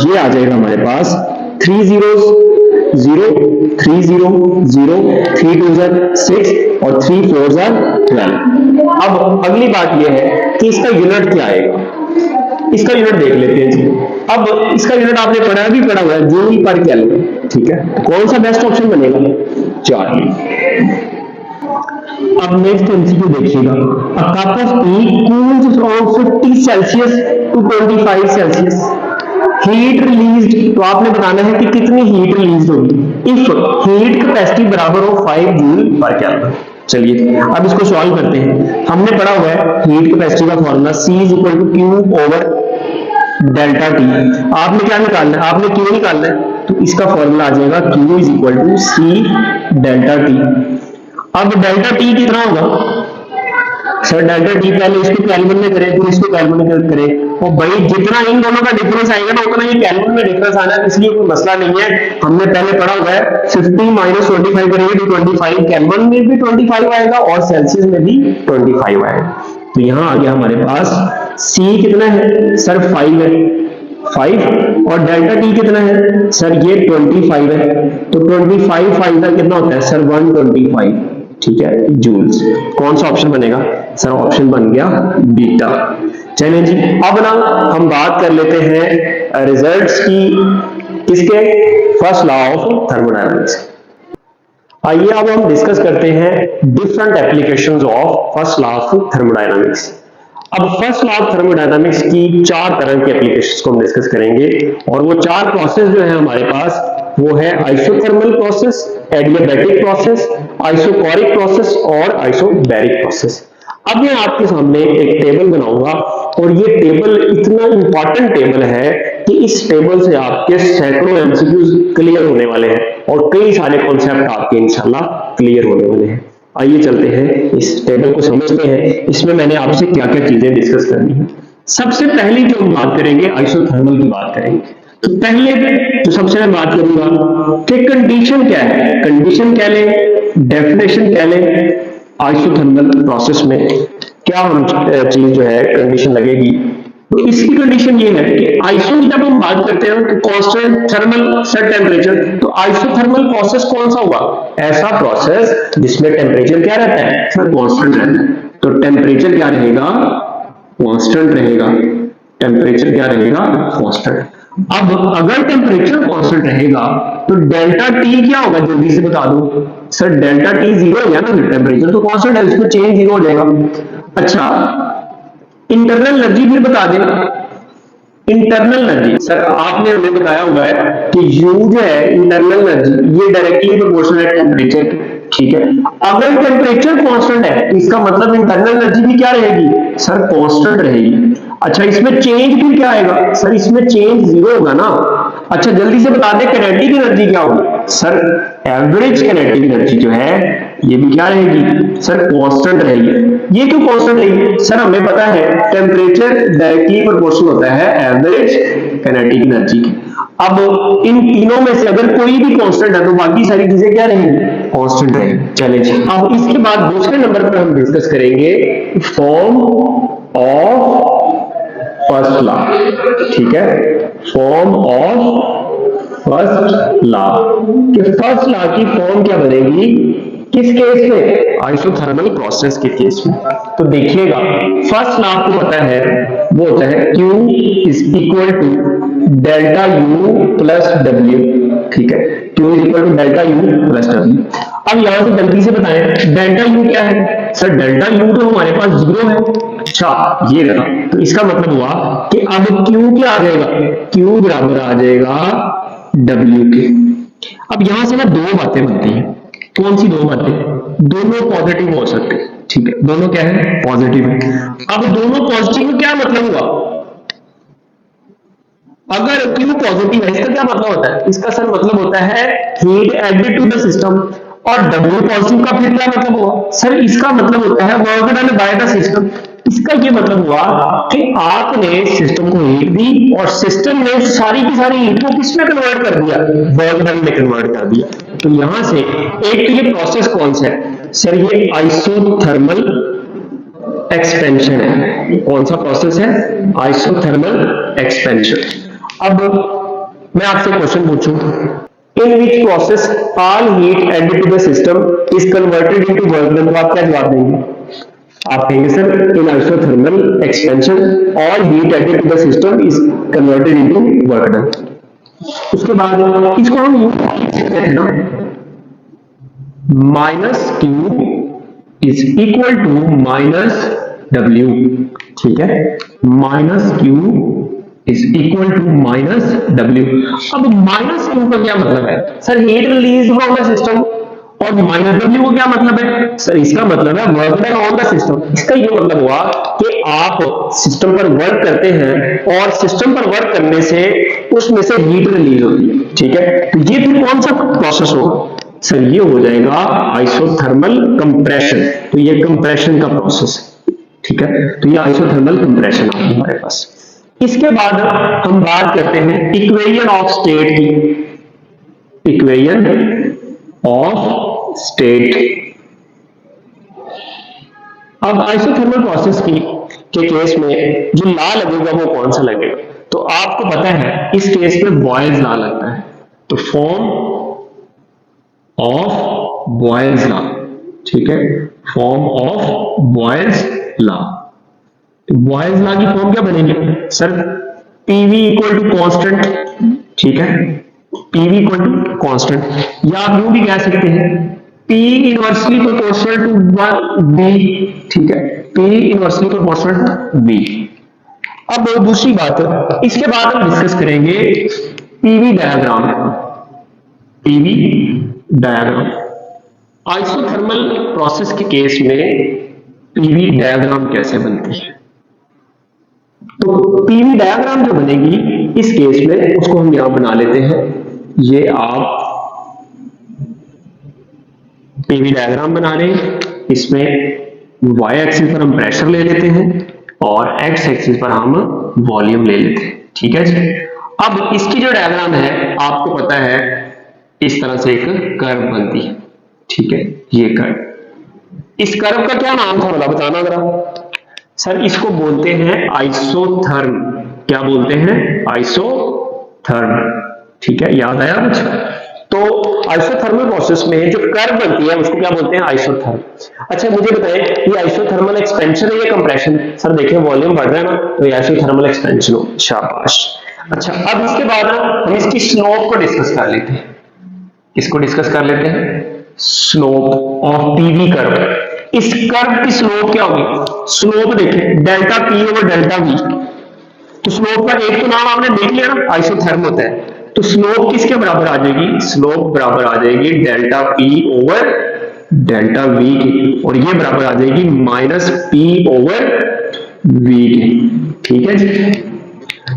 ये आ जाएगा हमारे पास 3 zeros 0 3 0 0 3 2 6 और 3 4 12। अब अगली बात यह है कि इसका यूनिट क्या आएगा, इसका यूनिट देख लेते हैं जी। अब इसका यूनिट आपने पढ़ा भी पढ़ा हुआ है, जूल पर केल्विन, ठीक है। कौन सा बेस्ट ऑप्शन बनेगा? 4। अब नेक्स्ट एमसीक्यू देखिएगा, a cup of tea cools from 50 Celsius to 25 Celsius, heat released, तो आपने बताना है कि कितनी हीट रिलीज होगी इफ हीट कैपेसिटी बराबर हो 5 जूल पर केल्विन। चलिए अब इसको सॉल्व करते हैं। हमने पढ़ा हुआ है हीट कैपेसिटी का formula C equal to Q over delta T. आपने क्या निकालना है? आपने Q निकालना है, तो इसका फॉर्मूला आ जाएगा Q is equal to C delta T. अब डेल्टा टी कितना होगा? सर डेल्टा टी पहले इसको केल्विन में करें फिर इसको केल्विन में करें, और भाई जितना इन दोनों का डिफरेंस आएगा ना उतना ही केल्विन में डिफरेंस आना है, इसलिए कोई मसला नहीं है। हमने पहले पढ़ा हुआ है 50 माइनस 25 करेंगे तो 25, केल्विन में भी 25 आएगा और सेल्सियस में भी 25 आएगा। तो यहाँ आ गया हमारे पास C कितना है? सर 5 है, 5, और डेल्टा टी कितना है? सर ये 25 है, तो 25 5 का कितना होता है? सर 125, ठीक है, जूल्स। कौन सा ऑप्शन बनेगा? सर ऑप्शन बन गया बीटा। चलिए जी, अब ना हम बात कर लेते हैं रिजल्ट्स की, किसके? First law of thermodynamics. आइए अब हम डिस्कस करते हैं different applications of first law of thermodynamics. अब फर्स्ट लॉ ऑफ थर्मोडायनामिक्स की 4 तरह की एप्लीकेशंस को हम डिस्कस करेंगे, और वो 4 प्रोसेस जो है हमारे पास वो है isothermal process, adiabatic process, isochoric process और आइसोबैरिक प्रोसेस। अब मैं आपके सामने एक टेबल बनाऊंगा, और ये टेबल इतना इंपॉर्टेंट टेबल है कि इस टेबल से आपके सैकड़ों एमसीक्यूज क्लियर होने वाले हैं और कई सारे कॉन्सेप्ट आपके इंशाल्लाह क्लियर होने वाले हैं। आइए चलते हैं इस टेबल को समझते हैं, इसमें मैंने आपसे क्या क्या चीजें डिस्कस करनी है। सबसे पहली जो हम बात करेंगे आइसोथर्मल की बात करेंगे। तो पहले जो सबसे मैं बात करूंगा कि कंडीशन क्या है, कंडीशन क्या लें, डेफिनेशन क्या लें, आइसोथर्मल प्रोसेस में क्या हम चीज जो है कंडीशन लगेगी। तो इसकी कंडीशन ये है कि आइसो जब हम बात करते हैं कि कांस्टेंट थर्मल सेट टेम्परेचर, तो आइसोथर्मल प्रोसेस कौन सा हुआ? ऐसा प्रोसेस जिसमें टेम्परेचर क्या रहता है? सर कांस्टेंट रहता है। तो टेम्परेचर क्या रहेगा? कांस्टेंट रहेगा। टेम्परेचर क्या रहेगा? कांस्टेंट। अब अगर टेम्परेचर कांस्टेंट रहेगा तो डेल्टा टी क्या होगा? जल्दी से बता दो। सर डेल्टा टी 0 हो गया ना, टेम्परेचर तो कांस्टेंट है, इसमें चेंज 0 हो जाएगा। अच्छा, इंटरनल एनर्जी भी बता देना। इंटरनल एनर्जी सर आपने हमें बताया हुआ है कि U जो है इंटरनल एनर्जी, ये डायरेक्टली प्रोपोर्शनल है टेम्परेचर, ठीक है। अगर टेम्परेचर कांस्टेंट है तो इसका मतलब इंटरनल एनर्जी भी क्या रहेगी? सर कांस्टेंट रहेगी। अच्छा, इसमें चेंज भी क्या आएगा? सर इसमें चेंज 0 होगा ना। अच्छा, जल्दी से बता दे काइनेटिक एनर्जी क्या होगी? सर एवरेज काइनेटिक एनर्जी जो है ये भी क्या रहेगी? सर कांस्टेंट रहेगी। ये क्यों कांस्टेंट रहेगी? सर हमें पता है टेम्परेचर डायरेक्टली प्रोपोर्शनल होता है एवरेज काइनेटिक एनर्जी की। अब इन तीनों में से अगर कोई भी कांस्टेंट है तो बाकी सारी चीजें क्या रहेंगी? कांस्टेंट रहेंगी। चलिए, अब इसके बाद दूसरे नंबर पर हम डिस्कस करेंगे फॉर्म ऑफ फर्स्ट लॉ, ठीक है। फॉर्म ऑफ फर्स्ट लॉ, कि फर्स्ट लॉ की फॉर्म क्या बनेगी किस केस में? आइसोथर्मल प्रोसेस के केस में। तो देखिएगा फर्स्ट लॉ आपको पता है वो होता है Q is equal to delta U plus W, ठीक है। Q is equal to delta U plus W। अब यहां से जल्दी से बताएं डेल्टा U क्या है? सर डेल्टा U तो हमारे पास 0 है। अच्छा, ये रहा, तो इसका मतलब हुआ कि अब Q क्या आ जाएगा? Q बराबर आ जाएगा W के। अब यहां से ना 2 बातें बनती हैं। कौन सी 2 बातें? दोनों पॉजिटिव हो सकते हैं, ठीक है। दोनों क्या है? पॉजिटिव है। अब दोनों पॉजिटिव क्या मतलब हुआ? अगर Q पॉजिटिव है इसका क्या मतलब होता है? इसका सर मतलब होता है heat added to the system, और W पॉजिटिव का फिर क्या मतलब हुआ? सर इसका मतलब होता है work done by the system. इसका ये मतलब हुआ कि आपने सिस्टम को हीट दी और सिस्टम ने सारी की सारी हीट को किसमें कन्वर्ट कर दिया? वर्क डन में कन्वर्ट कर दिया। तो यहां से एक तो ये प्रोसेस कौन सा है? सर ये आइसोथर्मल एक्सपेंशन है। कौन सा प्रोसेस है? Isothermal expansion. अब मैं आपसे क्वेश्चन पूछूं, in which process all heat added to the system is converted into work done, तो आप क्या जवाब देंगे? आप कहेंगे sir in isothermal expansion all heat added to the system is converted into work done. उसके बाद इसको हम यूज करते हैं ना, minus Q is equal to minus W, ठीक है, minus Q is equal to minus W. अब माइनस क्यू का क्या मतलब है sir, heat release from the system, और माइनस डब्ल्यू का क्या मतलब है सर, इसका मतलब है work done on the system. इसका ये मतलब हुआ कि आप सिस्टम पर वर्क करते हैं और सिस्टम पर वर्क करने से उसमें से हीट रिलीज होती है, ठीक है। तो ये फिर कौन सा प्रोसेस होगा सर, ये हो जाएगा आइसोथर्मल कंप्रेशन। तो ये कंप्रेशन का प्रोसेस है, ठीक है, तो ये आइसोथर्मल कंप्रेशन है हमारे पास। इसके बाद हम बात करते हैं इक्वेशन ऑफ स्टेट की, इक्वेशन ऑफ स्टेट। अब आइसोथर्मल प्रोसेस के केस में जो लॉ लगेगा वो कौन सा लगेगा, तो आपको पता है इस केस में बॉयल्स लॉ लगता है। तो फॉर्म ऑफ बॉयल्स लॉ, ठीक है, फॉर्म ऑफ बॉयल्स लॉ। तो बॉयल्स लॉ की फॉर्म क्या बनेगी sir, PV equal to constant, ठीक है, पीवी इक्वल टू कांस्टेंट, या आप यूं भी कह सकते हैं P inversely proportional to B, ठीक है, P inversely proportional to B। अब दूसरी बात, इसके बाद हम डिस्कस करेंगे PV diagram, PV diagram. Isothermal process के केस में पीवी डायग्राम कैसे बनती है, तो पीवी डायग्राम जो बनेगी इस केस में उसको हम यहां बना लेते हैं। ये आप पीवी डायग्राम बना रहे हैं, इसमें y एक्सिस पर हम प्रेशर ले लेते हैं और x एक्सिस पर हम वॉल्यूम ले लेते हैं, ठीक है जी। अब इसकी जो डायग्राम है आपको पता है इस तरह से एक कर्व बनती है, ठीक है, ये कर्व। इस कर्व का क्या नाम था बोला बताना जरा सर, इसको बोलते हैं आइसोथर्म। क्या बोलते हैं, आइसोथर्म, ठीक है, याद आया कुछ। तो आइसोथर्मल प्रोसेस में जो कर्व बनती है उसको क्या बोलते हैं, आइसोथर्म। अच्छा मुझे बताएं ये आइसोथर्मल एक्सपेंशन है या कंप्रेशन, सर देखिए वॉल्यूम बढ़ रहा है ना, तो ये आइसोथर्मल एक्सपेंशन हो, शाबाश। अच्छा अब इसके बाद हम इसकी स्लोप को डिस्कस कर लेते हैं, इसको डिस्कस कर लेते हैं, स्लोप ऑफ पीवी कर्व। इस कर्व की स्लोप क्या होगी, स्लोप देखें delta P over delta we. तो स्लोप का एक तो नाम आपने देख लिया ना, आइसोथर्म होता है। तो स्लोप किसके बराबर आ जाएगी, स्लोप बराबर आ जाएगी delta P over delta we की, और ये बराबर आ जाएगी माइनस पी ओवर वी की, ठीक है जी।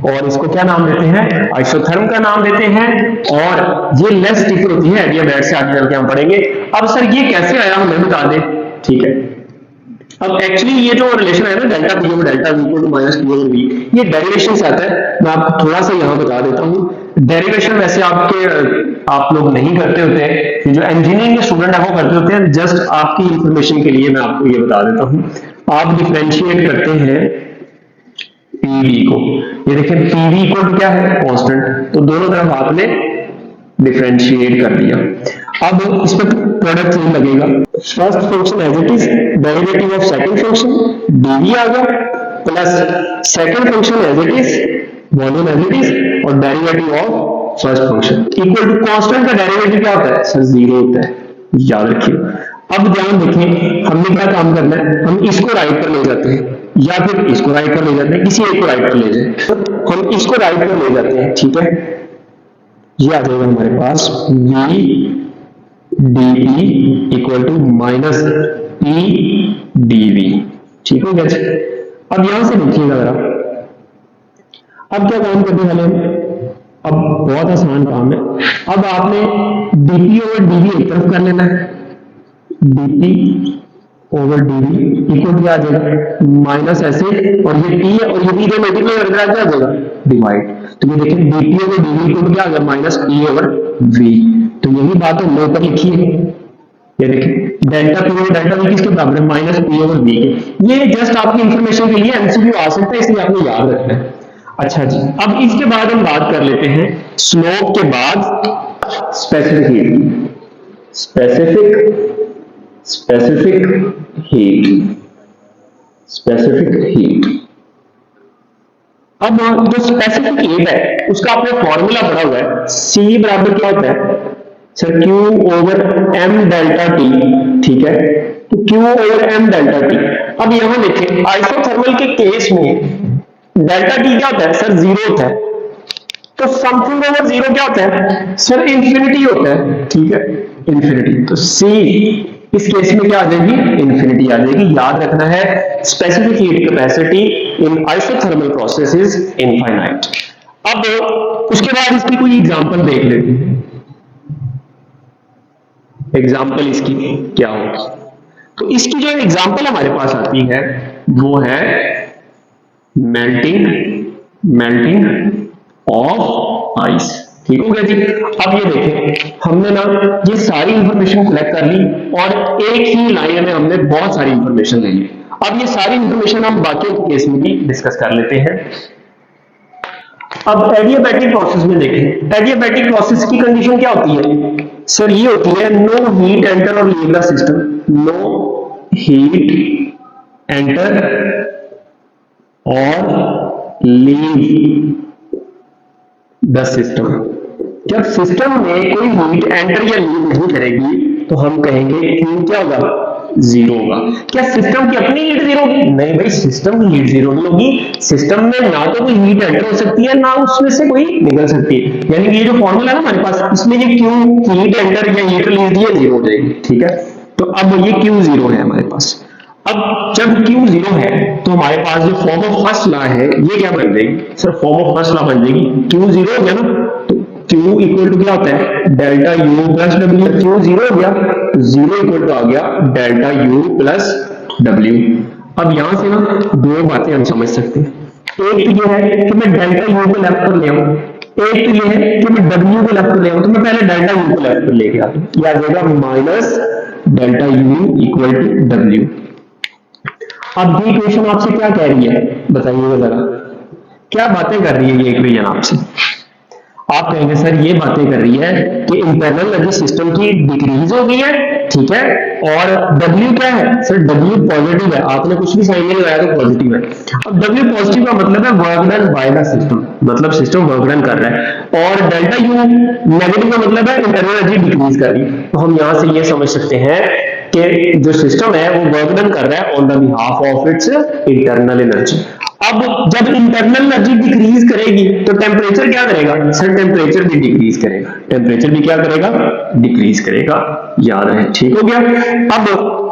और इसको क्या नाम देते हैं, आइसोथर्म का नाम देते हैं। और ये लेस स्टिफर होती है एडियाबैट से, आगे चल के हम पढ़ेंगे। अब सर ये कैसे आया हमें बता दें, ठीक है। अब एक्चुअली ये जो रिलेशन है ना delta P over delta V equal to minus P over V, ये डेरिवेशन से आता है। मैं आपको थोड़ा सा यहाँ बता देता हूँ। डेरिवेशन वैसे आप लोग नहीं करते होते हैं, जो इंजीनियरिंग के स्टूडेंट है वो करते होते हैं। जस्ट आपकी इंफॉर्मेशन के लिए मैं आपको ये बता देता हूँ। आप डिफरेंशिएट करते हैं पीवी को, ये देखिए पीवी इक्वल टू क्या है, कांस्टेंट, तो दोनों तरफ आपने डिफरेंशिएट कर दिया। अब इस पर प्रोडक्ट नहीं लगेगा, first function as it is, derivative of second function DV आ गया, plus second function as it is, volume as it is, और derivative of first function equal to constant का डेरिवेटिव क्या होता है सर, जीरो होता है, याद रखिए। अब ध्यान देखिए हमने क्या काम करना है, हम इसको राइट पर ले जाते हैं या फिर इसको राइट पर ले जाते हैं, किसी एक को राइट पर ले जाए, हम इसको राइट पर ले जाते हैं, ठीक है। ये आ जाएगा हमारे पास v dt equal to minus p dv, ठीक हो गया। अब यहां से देखिएगा जरा, अब क्या काम करने वाले हैं, अब बहुत आसान काम है। अब आपने dp ओवर dv एक तरफ कर लेना है, dp ओवर dv इक्वल क्या आ जाएगा, माइनस ऐसे, और ये p है और ये v दोनों मल्टीप्लाई करके आ जाएगा डिवाइड। तो ये देखिए dp ओवर dv इक्वल क्या आ गया, माइनस p ओवर v। तो यही बात हमने ऊपर लिखी है, ये देखिए delta P over delta we किसके बराबर है, माइनस पी ओवर वी के। ये जस्ट आपकी इंफॉर्मेशन के लिए एमसीक्यू आ सकता है, इसलिए आपको याद रखना है। अच्छा जी, अब इसके बाद हम बात कर लेते हैं स्लोप के बाद specific heat, specific heat. Specific heat. अब जो स्पेसिफिक हीट है उसका आपने फॉर्मूला पढ़ा हुआ है, C बराबर क्या होता है sir, Q over M delta T, ठीक है, तो Q over M delta T। अब यहां देखें आइसोथर्मल के केस में डेल्टा T क्या होता है सर, 0 होता है, तो समथिंग ओवर 0 क्या होता है सर, इंफिनिटी होता है, ठीक है, इंफिनिटी। तो C इस केस में क्या आ जाएगी, इंफिनिटी आ जाएगी। याद रखना है specific heat capacity in isothermal process is infinite. अब उसके बाद इसकी कोई एग्जांपल देख लेते हैं, एग्जांपल इसकी क्या होगी। तो इसकी जो एग्जांपल हमारे पास आती है वो है मेल्टिंग ऑफ आइस, ठीक हो गया जी। अब ये देखें हमने ना ये सारी इंफॉर्मेशन कलेक्ट कर ली और एक ही लाइन में हमने बहुत सारी इंफॉर्मेशन ले ली। अब ये सारी इंफॉर्मेशन हम बाकी के केस में भी डिस्कस कर लेते हैं। अब एडियाबैटिक प्रोसेस में देखें, एडियाबैटिक प्रोसेस की कंडीशन क्या होती है सर, ये होती है नो हीट एंटर और leave the system, no heat enter और लीव द सिस्टम। जब सिस्टम में कोई हीट एंटर या लीव नहीं करेगी तो हम कहेंगे Q क्या होगा, 0 होगा। क्या सिस्टम की अपनी हीट 0 होगी, नहीं भाई, सिस्टम की हीट 0 नहीं होगी। सिस्टम में ना तो कोई हीट एंटर हो सकती है ना उसमें से कोई निकल सकती है, यानी कि ये जो फॉर्मूला है ना हमारे पास, इसमें ये Q हीट एंटर या हीट लीव दिए 0 हो जाएगी, ठीक है। तो अब ये Q 0 है हमारे पास। अब जब Q 0 है तो हमारे पास जो फॉर्म ऑफ फर्स्ट लॉ है ये क्या बन जाएगी sir, form of first law बन जाएगी, Q 0 हो गया ना, तो Q इक्वल टू क्या होता है delta U plus W। Q 0 हो गया, 0 इक्वल टू आ गया डेल्टा U प्लस W। अब यहां से ना दो बातें हम समझ सकते हैं, एक तो ये है कि मैं डेल्टा U को लेफ्ट पर ले आऊं, एक तो ये है कि मैं W को लेफ्ट पर ले आऊं। तो मैं पहले डेल्टा U को लेफ्ट पर लेके आता हूं, यह आ जाएगा minus delta U equal to W। अब ये इक्वेशन आपसे क्या कह रही है बताइएगा जरा, क्या बातें कर रही है ये इक्वेशन आपसे। आप कहेंगे सर ये बातें कर रही है कि इंटरनल एनर्जी सिस्टम की डिक्रीज हो गई है, ठीक है, और W क्या है सर, W पॉजिटिव है, आपने कुछ भी साइन नहीं लगाया तो पॉजिटिव है। अब W पॉजिटिव का मतलब है work done by the system, मतलब सिस्टम वर्क डन कर रहा है, और डेल्टा U नेगेटिव का मतलब है इंटरनल एनर्जी डिक्रीज कर रही है। तो हम यहां से ये समझ सकते हैं कि जो सिस्टम है वो वर्क डन कर रहा है on the behalf of its internal energy. अब जब इंटरनल एनर्जी डिक्रीज करेगी तो टेम्परेचर क्या करेगा सर, टेम्परेचर भी डिक्रीज करेगा, टेम्परेचर भी क्या करेगा, डिक्रीज करेगा, याद है, ठीक हो गया। अब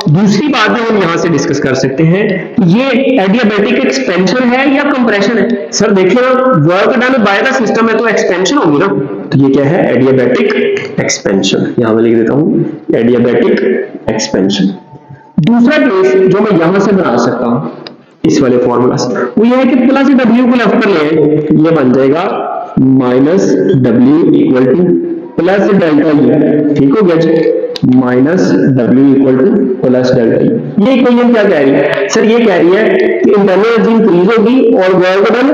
दूसरी बात जो हम यहां से डिस्कस कर सकते हैं, ये एडियाबैटिक एक्सपेंशन है या कंप्रेशन है। सर देखिए ना, work done by the system है तो एक्सपेंशन होगी ना, तो ये क्या है एडियाबैटिक एक्सपेंशन, यहां मैं लिख देता हूं एडियाबैटिक एक्सपेंशन। दूसरा केस जो मैं यहां से बना सकता हूं इस वाले फॉर्मूला से, वो ये है कि प्लस W को लेफ्ट पर ले आए, ये बन जाएगा minus W equal to plus delta U, ठीक हो गया जी, minus W equal to plus delta U। ये इक्वेशन क्या कह रही है सर, ये कह रही है कि इंटरनल एनर्जी इंक्रीज होगी और work done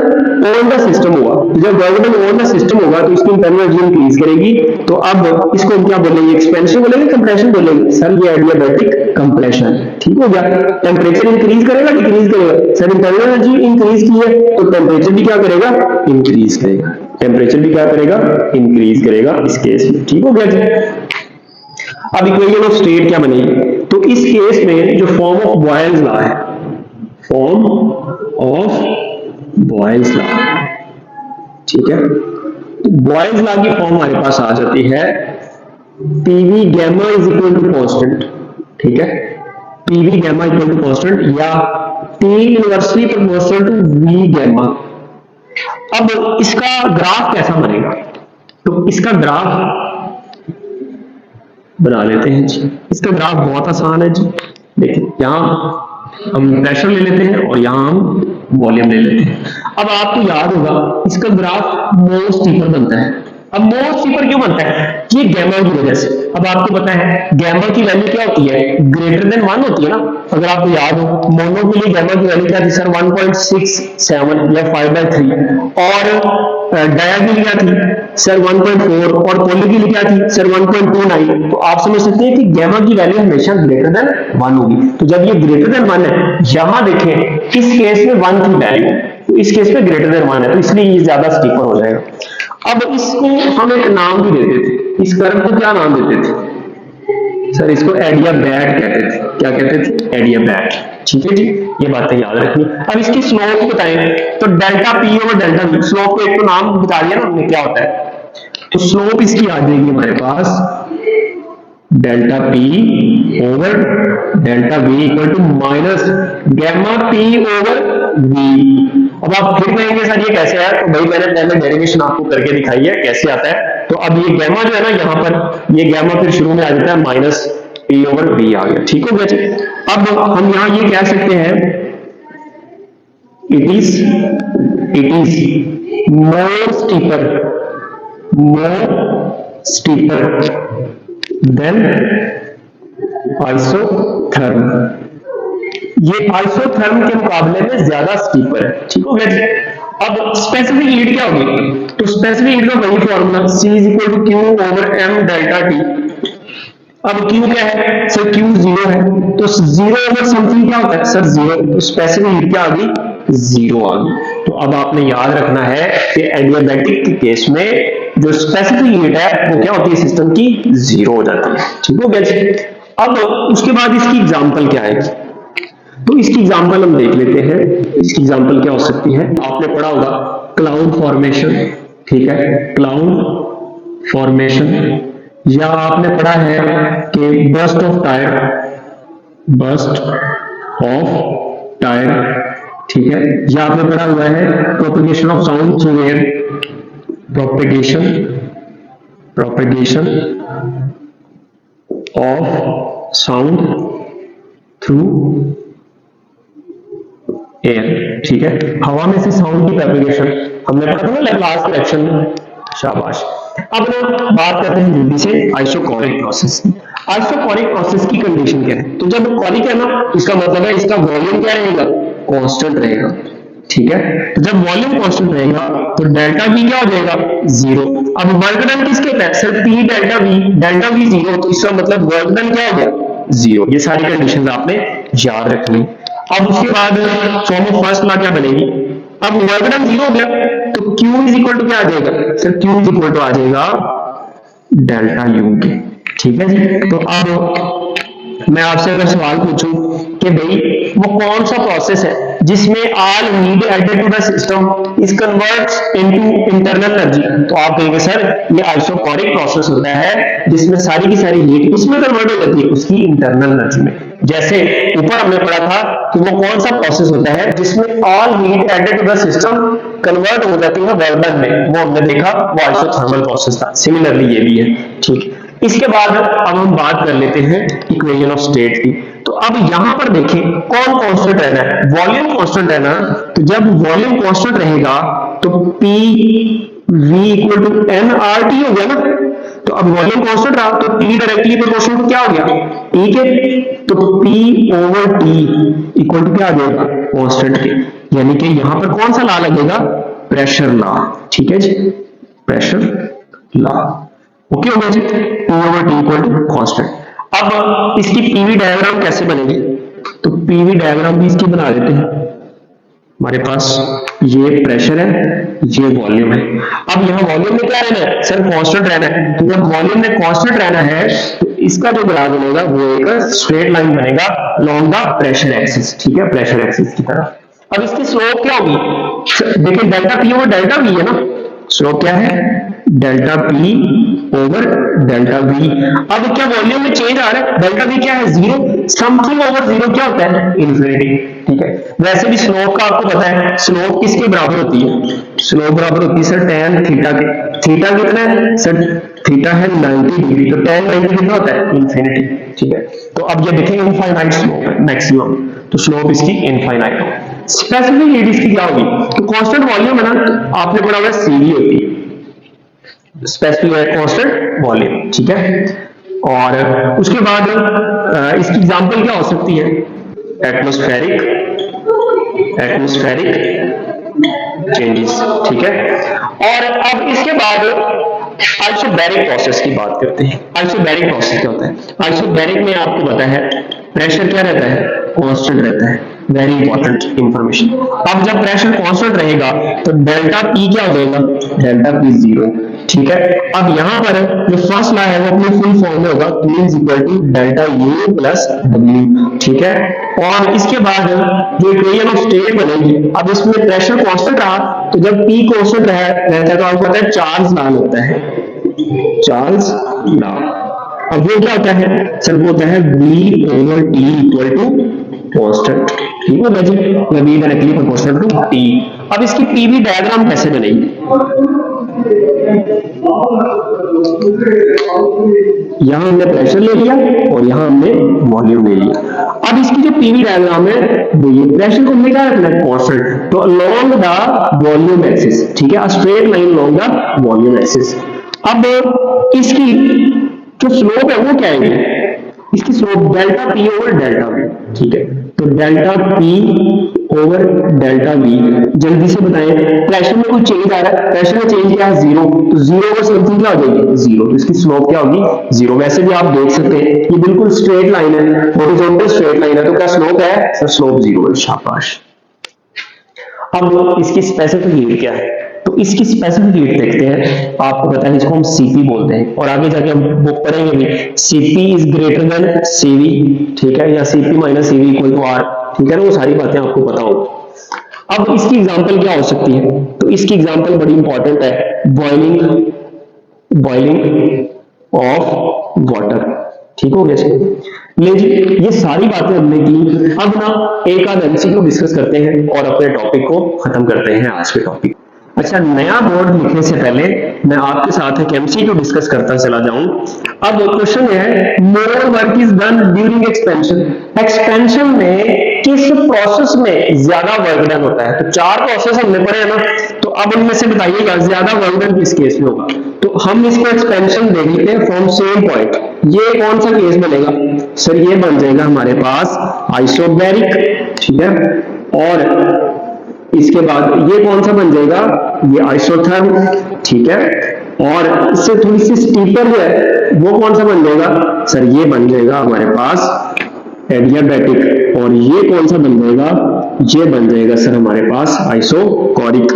on the system होगा। जब work done on the system होगा तो इसकी इंटरनल एनर्जी इंक्रीज करेगी, तो अब इसको हम क्या बोलेंगे, एक्सपेंशन बोलेंगे, कंप्रेशन बोलेंगे सर, ये एडियाबैटिक कंप्रेशन, ठीक हो गया। टेम्परेचर इंक्रीज करेगा डिक्रीज करेगा सर, इंटरनल एनर्जी इंक्रीज की है तो टेम्परेचर भी क्या करेगा, इंक्रीज करेगा, टेम्परेचर भी क्या करेगा, इंक्रीज करेगा इस केस में, ठीक हो गया जी। अब इक्वेशन ऑफ स्टेट क्या बनेगी, तो इस केस में जो फॉर्म ऑफ बॉयल्स लॉ है, फॉर्म ऑफ बॉयल्स लॉ, ठीक है, तो बॉयल्स लॉ की फॉर्म हमारे पास आ जाती है PV gamma is equal to constant, ठीक है, PV gamma equal to constant या T inversely proportional to V gamma. अब इसका ग्राफ कैसा बनेगा, तो इसका ग्राफ बना लेते हैं जी। इसका ग्राफ बहुत आसान है जी, देखिए यहां हम प्रेशर ले लेते हैं और यहां हम वॉल्यूम ले लेते हैं। अब आपको याद होगा इसका ग्राफ मोर स्टीपर बनता है। अब मोर स्टीपर क्यों बनता है, ये गैमा की वजह से। अब आपको पता है गैमा की वैल्यू क्या होती है, ग्रेटर देन 1 होती है ना। अगर आपको याद हो मोनो के लिए गैमा की वैल्यू क्या थी सर 1.67 या 5/3, और डाया के लिए क्या थी सर 1.4, और पोली के लिए क्या थी सर 1.29। तो आप समझ सकते हैं कि गैमा की वैल्यू हमेशा ग्रेटर देन 1 होगी। तो जब ये ग्रेटर देन 1 है, यहां देखें इस केस में 1 की वैल्यू, तो इस केस में ग्रेटर देन 1 है, तो इसलिए ये ज्यादा स्टीपर हो जाएगा। अब इसको हम एक नाम भी देते थे, इस कर्व को क्या नाम देते थे सर, इसको एडियाबैट कहते थे। क्या कहते थे, एडियाबैट। ठीक है जी, ये बातें याद रखनी। अब इसकी स्लोप बताएं तो delta P over delta we, slope को एक तो नाम बता दिया ना हमने क्या होता है, तो स्लोप इसकी आ जाएगी हमारे पास delta P over delta V equal to minus gamma P over V. अब आप फिर कहेंगे सर ये कैसे आया, तो भाई मैंने पहले डेरिवेशन आपको करके दिखाई है कैसे आता है। तो अब ये गैमा जो है ना यहाँ पर, ये गैमा फिर शुरू में आ जाता है माइनस पी ओवर वी आ गया। ठीक हो गया जी। अब हम यहाँ ये कह सकते हैं it is more steeper than isotherm. ये आइसोथर्म के मुकाबले में ज्यादा स्टीपर है। ठीक हो गया जी। अब स्पेसिफिक हीट क्या होगी, तो स्पेसिफिक हीट का वही formula C is equal to Q over M delta T. अब Q क्या है सर, Q 0 है, तो 0 ओवर समथिंग क्या होता है सर 0, तो स्पेसिफिक हीट क्या आ गई 0 आ गई। तो अब आपने याद रखना है कि एडियाबैटिक के केस में जो स्पेसिफिक हीट है वो क्या होती है सिस्टम की 0 हो जाती है। ठीक हो गया जी। अब उसके बाद इसकी एग्जांपल क्या है, तो इसकी एग्जांपल हम देख लेते हैं। इसकी एग्जांपल क्या हो सकती है, आपने पढ़ा होगा क्लाउड फॉर्मेशन। ठीक है, क्लाउड फॉर्मेशन, या आपने पढ़ा है कि बर्स्ट ऑफ टायर। ठीक है, या आपने पढ़ा हुआ है propagation of sound through air, propagation of sound through air. ठीक है, हवा में से साउंड की प्रोपगेशन हमने पढ़ा था ना लास्ट लेक्चर में, शाबाश। अब लोग बात करते हैं जल्दी से आइसोकोरिक प्रोसेस। आइसोकोरिक प्रोसेस की कंडीशन क्या है, तो जब कोरिक है ना, इसका मतलब है इसका वॉल्यूम क्या रहेगा, कांस्टेंट रहेगा। ठीक है, तो जब वॉल्यूम कांस्टेंट रहेगा तो डेल्टा वी क्या हो जाएगा 0। अब वर्क डन किसके तहत सर, पी डेल्टा वी 0, तो इसका मतलब वर्क डन क्या हो गया 0। ये सारी कंडीशन आपने याद रखनी। अब उसके बाद फॉर्म ऑफ फर्स्ट लॉ क्या बनेगी, अब वर्क डन 0 हो गया तो Q इज इक्वल टू क्या आ जाएगा sir, Q is equal to आ जाएगा डेल्टा U के। ठीक है जी। तो अब मैं आपसे अगर सवाल पूछूं कि भाई वो कौन सा प्रोसेस है जिसमें all heat added to the system is converts into internal energy, तो आप कहेंगे सर ये आइसोकोरिक प्रोसेस होता है जिसमें सारी की सारी हीट उसमें कन्वर्ट हो जाती है उसकी इंटरनल एनर्जी में। जैसे ऊपर हमने पढ़ा था कि वो कौन सा प्रोसेस होता है जिसमें all heat added to the system convert हो जाती है वर्क डन में, वो हमने देखा वो आइसोथर्मल प्रोसेस था। सिमिलरली ये भी है। ठीक, इसके बाद अब हम बात कर लेते हैं इक्वेशन ऑफ स्टेट की। तो अब यहां पर देखें कौन कांस्टेंट रहना है, वॉल्यूम कांस्टेंट रहना। तो जब वॉल्यूम कांस्टेंट रहेगा तो P V equal to nRT हो गया ना। तो अब वॉल्यूम कांस्टेंट रहा तो P डायरेक्टली प्रोपोर्शनल टू क्या हो गया T के, तो P over T equal to क्या आ जाएगा कांस्टेंट के, यानी कि यहां पर कौन सा लॉ लगेगा, प्रेशर लॉ। ठीक है जी, प्रेशर लॉ। ओके हो गया जी, P over T equal to constant. अब इसकी पीवी डायग्राम कैसे बनेगी, तो पीवी डायग्राम भी इसकी बना देते हैं। हमारे पास ये प्रेशर है, ये वॉल्यूम है। अब यहाँ वॉल्यूम में क्या रहना है सर, कांस्टेंट रहना है। तो जब वॉल्यूम में कांस्टेंट रहना है तो इसका जो ग्राफ बनेगा वो एक स्ट्रेट लाइन बनेगा अलोंग द प्रेशर एक्सिस। ठीक है, प्रेशर एक्सिस की तरह। अब इसकी स्लोप क्या होगी, देखिए delta P over delta we है ना, स्लोप क्या है delta P over delta we. अब क्या वॉल्यूम में चेंज आ रहा है, डेल्टा वी क्या है 0, समथिंग ओवर 0 क्या होता है इन्फिनिटी। ठीक है, वैसे भी स्लोप का आपको पता है स्लोप किसके बराबर होती है, स्लोप बराबर होती है सर tan थीटा के। थीटा कितना है सर, थीटा है 90 डिग्री, तो tan 90 कितना होता है इन्फिनिटी। ठीक है, तो अब ये देखेंगे इनफाइनाइट स्लोप है मैक्सिमम, तो स्लोप इसकी इनफाइनाइट है। स्पेसिफिक हीट इसकी क्या होगी, तो कांस्टेंट वॉल्यूम है ना, तो आपने पढ़ा हुआ है CV होती है। स्पेसिफिक कांस्टेंट वॉल्यूम, ठीक है। और उसके बाद इसकी एग्जांपल क्या हो सकती है, एटमॉस्फेरिक चेंजेस, ठीक है। और अब इसके बाद आइसोबैरिक प्रोसेस की बात करते हैं। आइसोबैरिक प्रोसेस क्या होता है? आइसोबैरिक में आपको पता है प्रेशर क्या रहता है, कांस्टेंट रहता है, वेरी इंपॉर्टेंट इंफॉर्मेशन। अब जब प्रेशर कांस्टेंट रहेगा तो डेल्टा पी क्या हो जाएगा, डेल्टा पी जीरो, ठीक है। अब यहां पर जो फर्स्ट लॉ है वो अपने फुल फॉर्म में होगा, P is equal to delta U plus W, ठीक है। और इसके बाद जो इक्वेशन ऑफ स्टेट बनेगी, अब इसमें प्रेशर कांस्टेंट रहा तो जब P कांस्टेंट रहता है तो आपको पता है चार्ल्स लॉ होता है, चार्ल्स लॉ। अब वो क्या होता है सर, वो होता है V over T equal to constant, ठीक है जी, V directly proportional to T। अब इसकी पीवी डायग्राम कैसे बनेगी, यहां हमने प्रेशर ले लिया और यहां हमने वॉल्यूम ले लिया। अब इसकी जो पीवी डायग्राम है देखिए, प्रेशर को हमने क्या रखना है, कांस्टेंट, तो अलोंग द वॉल्यूम एक्सिस, ठीक है, straight line along the volume axis. अब इसकी जो स्लोप है वो क्या है, इसकी slope delta P over delta we, ठीक है। तो delta P over delta we, जल्दी से बताएं, प्रेशर में कोई चेंज आ रहा है, प्रेशर में चेंज क्या है, जीरो, तो जीरो ओवर समथिंग क्या हो जाएगी, जीरो, तो इसकी स्लोप क्या होगी, जीरो। वैसे भी आप देख सकते हैं ये बिल्कुल स्ट्रेट लाइन है, हॉरिजॉन्टल स्ट्रेट लाइन है, तो क्या स्लोप है सर, स्लोप जीरो है, शाबाश। अब इसकी स्पेसिफिक हीट क्या है, तो इसकी स्पेसिफिक हीट देखते हैं। आपको पता है इसको हम सीपी बोलते हैं और आगे जाके हम वो पढ़ेंगे भी, CP is greater than CV, ठीक है, या CP minus CV equal to R, ठीक है ना, वो सारी बातें आपको पता हो। अब इसकी एग्जांपल क्या हो सकती है, तो इसकी एग्जांपल बड़ी इंपॉर्टेंट है, बॉइलिंग ऑफ वाटर, ठीक हो गया। ले जी, ये सारी बातें हमने की। अब ना एक आध एमसीक्यू डिस्कस करते हैं और अपने टॉपिक को खत्म करते हैं आज के टॉपिक। अच्छा, नया बोर्ड लिखने से पहले मैं आपके साथ एक एमसीक्यू डिस्कस करता चला जाऊं। अब क्वेश्चन है, more work is done during expansion, expansion में किस प्रोसेस में ज्यादा वर्क डन होता है, तो चार प्रोसेस हमने पढ़े हैं ना, तो अब उनमें से बताइएगा ज्यादा वर्क डन किस केस में होगा। तो हम इसको एक्सपेंशन देख लेते हैं फ्रॉम सेम पॉइंट। ये कौन सा केस बनेगा सर, ये बन जाएगा हमारे पास आइसोबैरिक, ठीक है। और इसके बाद ये कौन सा बन जाएगा, ये आइसोथर्म, ठीक है। और इससे थोड़ी सी स्टीपर जो है वो कौन सा बन जाएगा सर, ये बन जाएगा हमारे पास एडियाबैटिक। और ये कौन सा बन जाएगा, ये बन जाएगा सर हमारे पास आइसोकोरिक,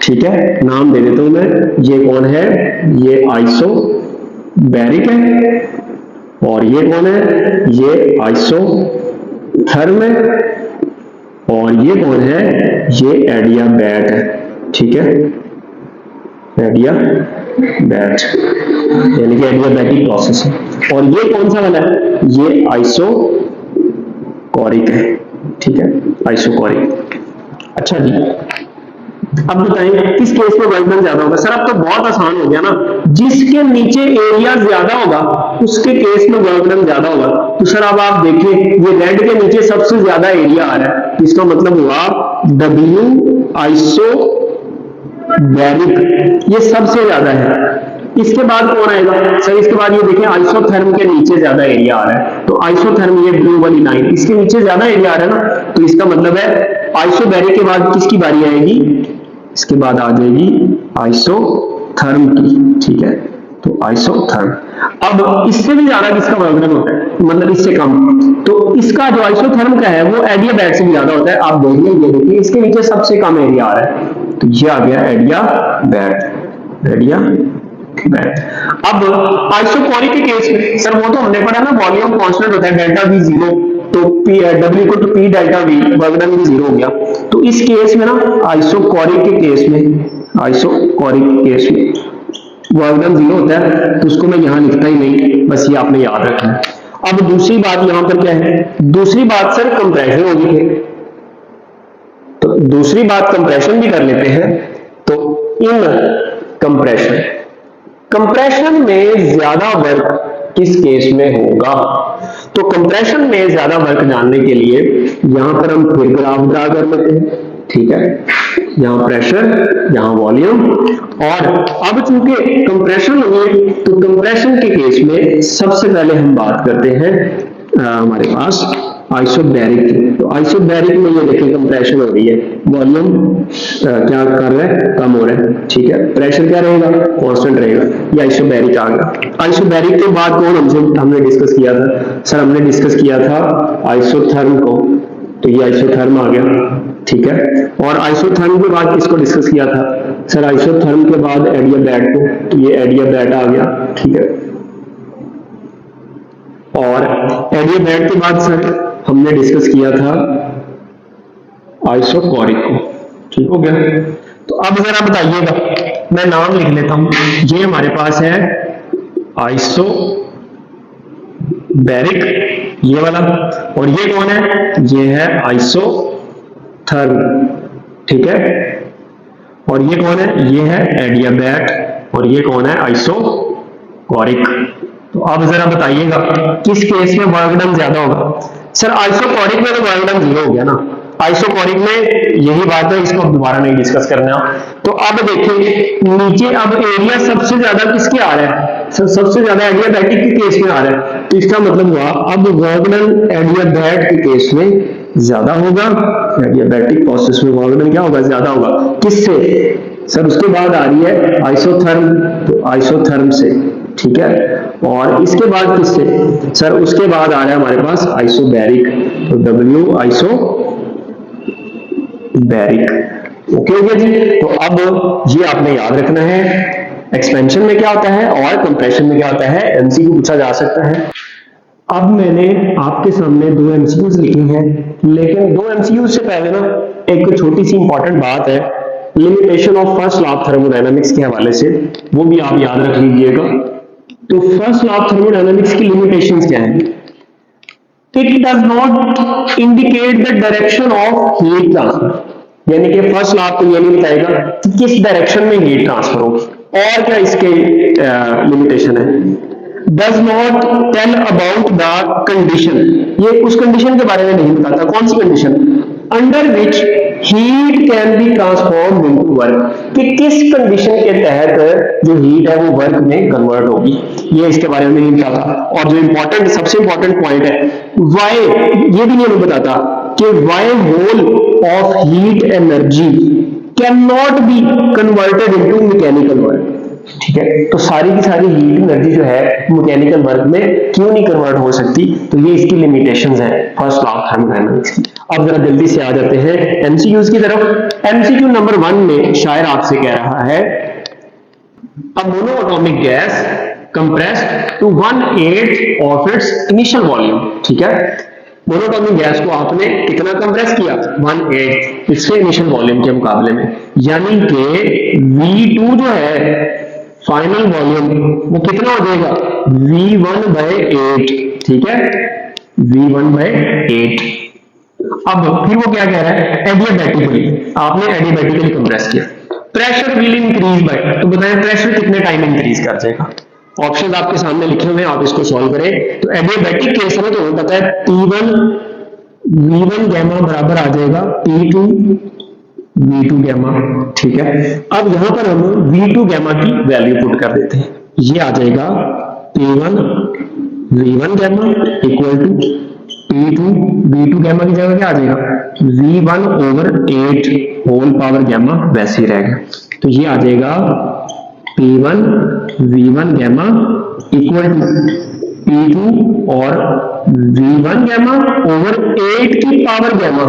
ठीक है। नाम दे देता हूं मैं, ये कौन है, ये आइसोबैरिक है, और ये कौन है, ये आइसोथर्म है, और ये कौन है, ये एडियाबैट है, ठीक है, एडियाबैट यानी कि एडियाबैटिक प्रोसेस है। और ये कौन सा वाला है, ये आइसोकोरिक है, ठीक है, आइसोकोरिक। अच्छा जी, अब बताएं किस केस में वर्क डन ज्यादा होगा। सर अब तो बहुत आसान हो गया ना, जिसके नीचे एरिया ज्यादा होगा उसके केस में वर्क डन ज्यादा होगा। तो सर अब आप देखिए, ये रेड के नीचे सबसे ज्यादा एरिया आ रहा है, इसका मतलब हुआ W आइसोबैरिक, ये सबसे ज्यादा है। इसके बाद कौन आएगा सर, इसके बाद ये देखें आइसोथर्म के नीचे ज्यादा एरिया आ रहा है, तो आइसोथर्म ये ब्लू वाली लाइन, इसके नीचे ज्यादा एरिया आ रहा है ना, तो इसका मतलब है आइसोबैरिक के बाद किसकी बारी आएगी, इसके बाद आ जाएगी आइसोथर्म की, ठीक है। तो आइसोथर्म, अब इससे भी ज्यादा किसका वर्क डन होता है, मतलब इससे कम, तो इसका जो आइसोथर्म का है वो एडियाबैट से भी ज्यादा होता है। आप देखिए, ये देखिए इसके नीचे सबसे कम एरिया आ रहा है, तो ये आ गया एडियाबैट, एडियाबैट। अब आइसोकोरिक के केस में सर वो तो हमने पढ़ा ना, वॉल्यूम कांस्टेंट होता है डेल्टा वी जीरो, तो W equal to P delta V, work done भी जीरो हो गया। तो इस केस में ना आइसोकोरिक के केस में, आइसोकोरिक केस में वर्क डन जीरो होता है, तो उसको मैं यहां लिखता ही नहीं, बस ये आपने याद रखना है। अब दूसरी बात यहां पर क्या है, दूसरी बात सर कंप्रेशन होगी, तो दूसरी बात कंप्रेशन भी कर लेते हैं। तो इन कंप्रेशन में ज्यादा वर्क किस केस में होगा, तो कंप्रेशन में ज्यादा वर्क जानने के लिए यहां पर हम फिर ग्राफ ड्रा कर लेते हैं। ठीक है, यहाँ प्रेशर, यहाँ वॉल्यूम। और अब चूंकि कंप्रेशन हुई तो कंप्रेशन के केस में सबसे पहले हम बात करते हैं हमारे पास आइसोबैरिक की। तो आइसोबैरिक में ये देखिए कंप्रेशन हो रही है, वॉल्यूम क्या कर रहा है, कम हो रहा है, ठीक है, प्रेशर क्या रहेगा, कांस्टेंट रहेगा, ये आइसोबैरिक आ गया। आइसोबैरिक के बाद कौन हमने डिस्कस किया था सर, हमने डिस्कस किया था आइसोथर्म को, तो ये आइसोथर्म आ गया, ठीक है। और आइसोथर्म के बाद किसको डिस्कस किया था सर, आइसोथर्म के बाद एडियाबैट को, तो ये एडियाबैट आ गया, ठीक है। और एडियाबैट के बाद सर हमने डिस्कस किया था आइसोकोरिक को, ठीक हो गया। तो अब जरा बताइएगा, मैं नाम लिख लेता हूं, ये हमारे पास है आइसोबैरिक, ये वाला, और ये कौन है, ये है आइसोथर्म, ठीक है। और ये कौन है, ये है एडियाबैट, और ये कौन है, आइसोकोरिक। तो अब जरा बताइएगा किस केस में वर्क डन ज्यादा होगा सर, आइसोकोरिक में तो वर्क डन 0 हो गया ना, आइसोकोरिक में यही बात है, इसको दोबारा नहीं डिस्कस करना। तो अब देखिए नीचे, अब एरिया सबसे ज्यादा किसके आ रहा है सर, सबसे ज्यादा एडियाबैटिक के केस में आ रहा है, तो इसका मतलब हुआ अब वर्क डन एडियाबैट के केस में ज्यादा होगा, एडियाबैटिक प्रोसेस में वर्क डन क्या होगा, ज्यादा होगा। किससे सर, उसके बाद आ रही है आइसोथर्म, तो आइसोथर्म से, ठीक है। और इसके बाद किससे सर, उसके बाद आ रहा है हमारे पास आइसोबैरिक, तो W आइसोबैरिक, ओके हो गया जी। तो अब ये आपने याद रखना है, एक्सपेंशन में क्या होता है और कंप्रेशन में क्या होता है, एमसीक्यू पूछा जा सकता है। अब मैंने आपके सामने 2 एमसीक्यूज लिखे हैं, लेकिन 2 एमसीक्यूज से पहले ना एक छोटी सी इंपॉर्टेंट बात है, limitation of first law of thermodynamics के हवाले से, वो भी आप याद रख लीजिएगा। तो फर्स्ट लॉ ऑफ थर्मोडायनामिक्स की लिमिटेशंस क्या है, it does not indicate the direction of heat transfer, यानी कि फर्स्ट लॉ तो ये नहीं बताएगा कि किस डायरेक्शन में हीट ट्रांसफर होगी। और क्या इसके लिमिटेशन है, does not tell about the condition, ये उस कंडीशन के बारे में नहीं बताता, कौन सी condition, under which heat can be transform into work, कि किस कंडीशन के तहत जो हीट है वो वर्क में कन्वर्ट होगी, ये इसके बारे में नहीं बताता। और जो इंपॉर्टेंट, सबसे इंपॉर्टेंट पॉइंट है वाई, ये भी नहीं बताता कि why whole of heat energy can not be converted into mechanical work, ठीक है। तो सारी की सारी हीट एनर्जी जो है मैकेनिकल वर्क में क्यों नहीं कन्वर्ट हो सकती, तो ये इसकी लिमिटेशंस हैं फर्स्ट लॉ ऑफ थर्मोडायनामिक्स की। अब जरा जल्दी से आ जाते हैं एमसीक्यूज की तरफ। एमसीक्यू नंबर 1 में शायर आपसे कह रहा है, a monoatomic gas compressed to 1/8 of its initial volume, ठीक है। मोनोएटॉमिक गैस को आपने कितना कंप्रेस किया, 1/8 इसके इनिशियल वॉल्यूम के मुकाबले में, यानी कि V2 जो है फाइनल वॉल्यूम वो कितना हो जाएगा, V1/8, ठीक है, V1/8। अब फिर वो क्या कह रहा है, एडियाबैटिकली, आपने एडियाबैटिकली कंप्रेस किया, प्रेशर विल इंक्रीज बाय, तो बताएं प्रेशर कितने टाइम इंक्रीज कर जाएगा। ऑप्शन आपके सामने लिखे हुए हैं, आप इसको सॉल्व करें। तो एडियाबैटिक केस में तो हमें पता है P1 V1 गैमा बराबर आ जाएगा P2 V2 गैमा, ठीक है। अब यहां पर हम V2 गैमा की वैल्यू पुट कर देते हैं, ये आ जाएगा P1 V1 gamma equal to P2 V2 gamma की जगह क्या आ जाएगा, V1/8 होल पावर गैमा वैसे ही रहेगा, तो ये आ जाएगा P1 V1 gamma equal to P2 और V1 गैमा ओवर 8 की पावर गैमा,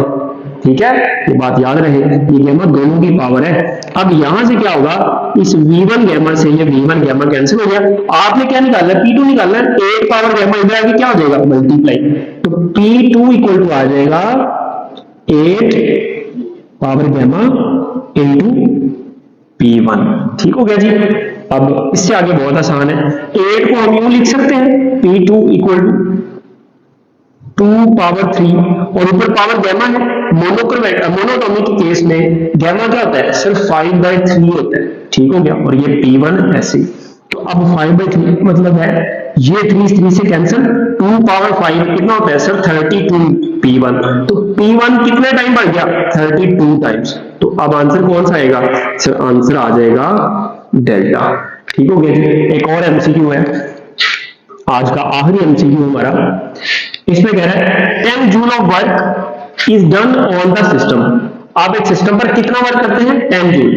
ठीक है, ये बात याद रहे, ये गैमा दोनों की पावर है। अब यहां से क्या होगा, इस V1 गैमा से ये V1 गैमा कैंसिल हो गया, आपने क्या निकालना है, P2 निकालना है, 8 पावर गैमा इधर आके क्या हो जाएगा, मल्टीप्लाई, तो P2 इक्वल टू आ जाएगा 8 पावर गैमा इनटू P1, ठीक हो गया जी। अब इससे आगे बहुत आसान है, 8 को हम यूं लिख सकते हैं, P2 इक्वल टू 2 पावर 3 और ऊपर पावर गैमा है। मोनोटॉमिक के केस में गैमा क्या होता है, सिर्फ 5/3 होता है, ठीक हो गया, और ये P1 ऐसे। तो अब 5/3 मतलब है ये 3 से कैंसिल, 2 पावर 5 कितना होता है सर 32 P1, तो P1 कितने टाइम बढ़ गया 32 टाइम्स, तो अब आंसर कौन सा आएगा सर, आंसर आ जाएगा डेल्टा। ठीक हो गया जी। एक और एमसीक्यू है, आज का आखिरी एमसीक्यू हमारा, इसमें कह रहा है 10 joule of work is done on the system. आप एक सिस्टम पर कितना वर्क करते हैं 10 जूल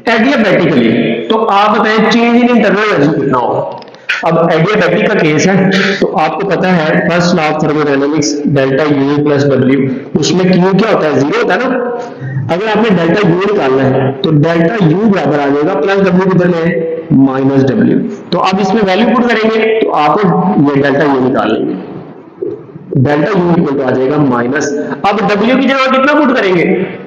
एडियाबैटिकली, तो आप बताएं चेंज इन इंटरनल एनर्जी कितना होगा। अब एडियाबैटिक का केस है, तो आपको पता है first law of thermodynamics delta U plus W, उसमें क्यू क्या होता है 0 होता है ना। अगर आपने डेल्टा यू निकालना है तो डेल्टा यू बराबर आ जाएगा प्लस डब्ल्यू किधर है माइनस डब्ल्यू, तो अब इसमें वैल्यू पुट करेंगे तो आप ये डेल्टा यू निकाल लेंगे, डेल्टा यू इक्वल टू आ जाएगा माइनस, अब डब्ल्यू की जगह कितना पुट करेंगे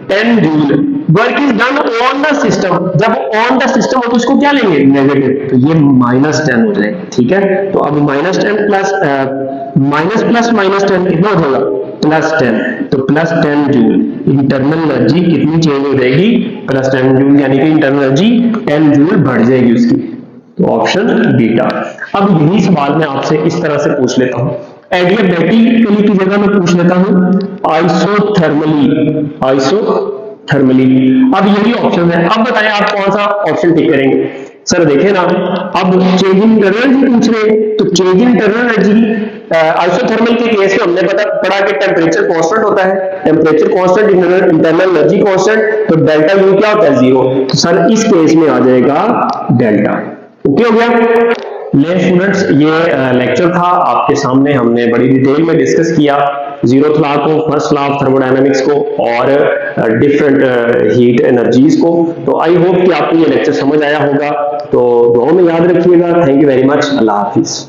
10 joule, work is done on the system, जब ऑन द सिस्टम हो तो उसको क्या लेंगे नेगेटिव, तो ये -10 हो जाएगा। ठीक है, तो अब -10 प्लस माइनस प्लस -10 कितना हो जाएगा +10, तो +10 जूल इंटरनल एनर्जी कितनी चेंज हो जाएगी +10 जूल, यानी कि इंटरनल एनर्जी 10 जूल बढ़ जाएगी उसकी, तो ऑप्शन बीटा। अब यही सवाल मैं आपसे इस तरह से पूछ लेता हूं, एडियाबैटिकली की जगह मैं पूछ लेता हूं आइसोथर्मली, आइसोथर्मली। अब यही ऑप्शन है, अब बताएं आप कौन सा ऑप्शन टिक करेंगे। सर देखें ना, अब चेंज इन इंटरनल एनर्जी पूछ रहे हैं, तो change in internal energy isothermal के केस में हमने पढ़ा कि टेम्परेचर कांस्टेंट होता है, temperature constant internal energy constant, तो डेल्टा यू क्या होता है 0, तो सर इस केस में आ जाएगा डेल्टा। ओके हो गया। ले स्टूडेंट्स, ये लेक्चर था आपके सामने, हमने बड़ी डिटेल में डिस्कस किया 0th लॉ को, फर्स्ट लॉ ऑफ थर्मोडायनामिक्स को और डिफरेंट हीट एनर्जीज को। तो आई होप कि आपको ये लेक्चर समझ आया होगा, तो दुआ में याद रखिएगा। Thank you very much, Allah Hafiz.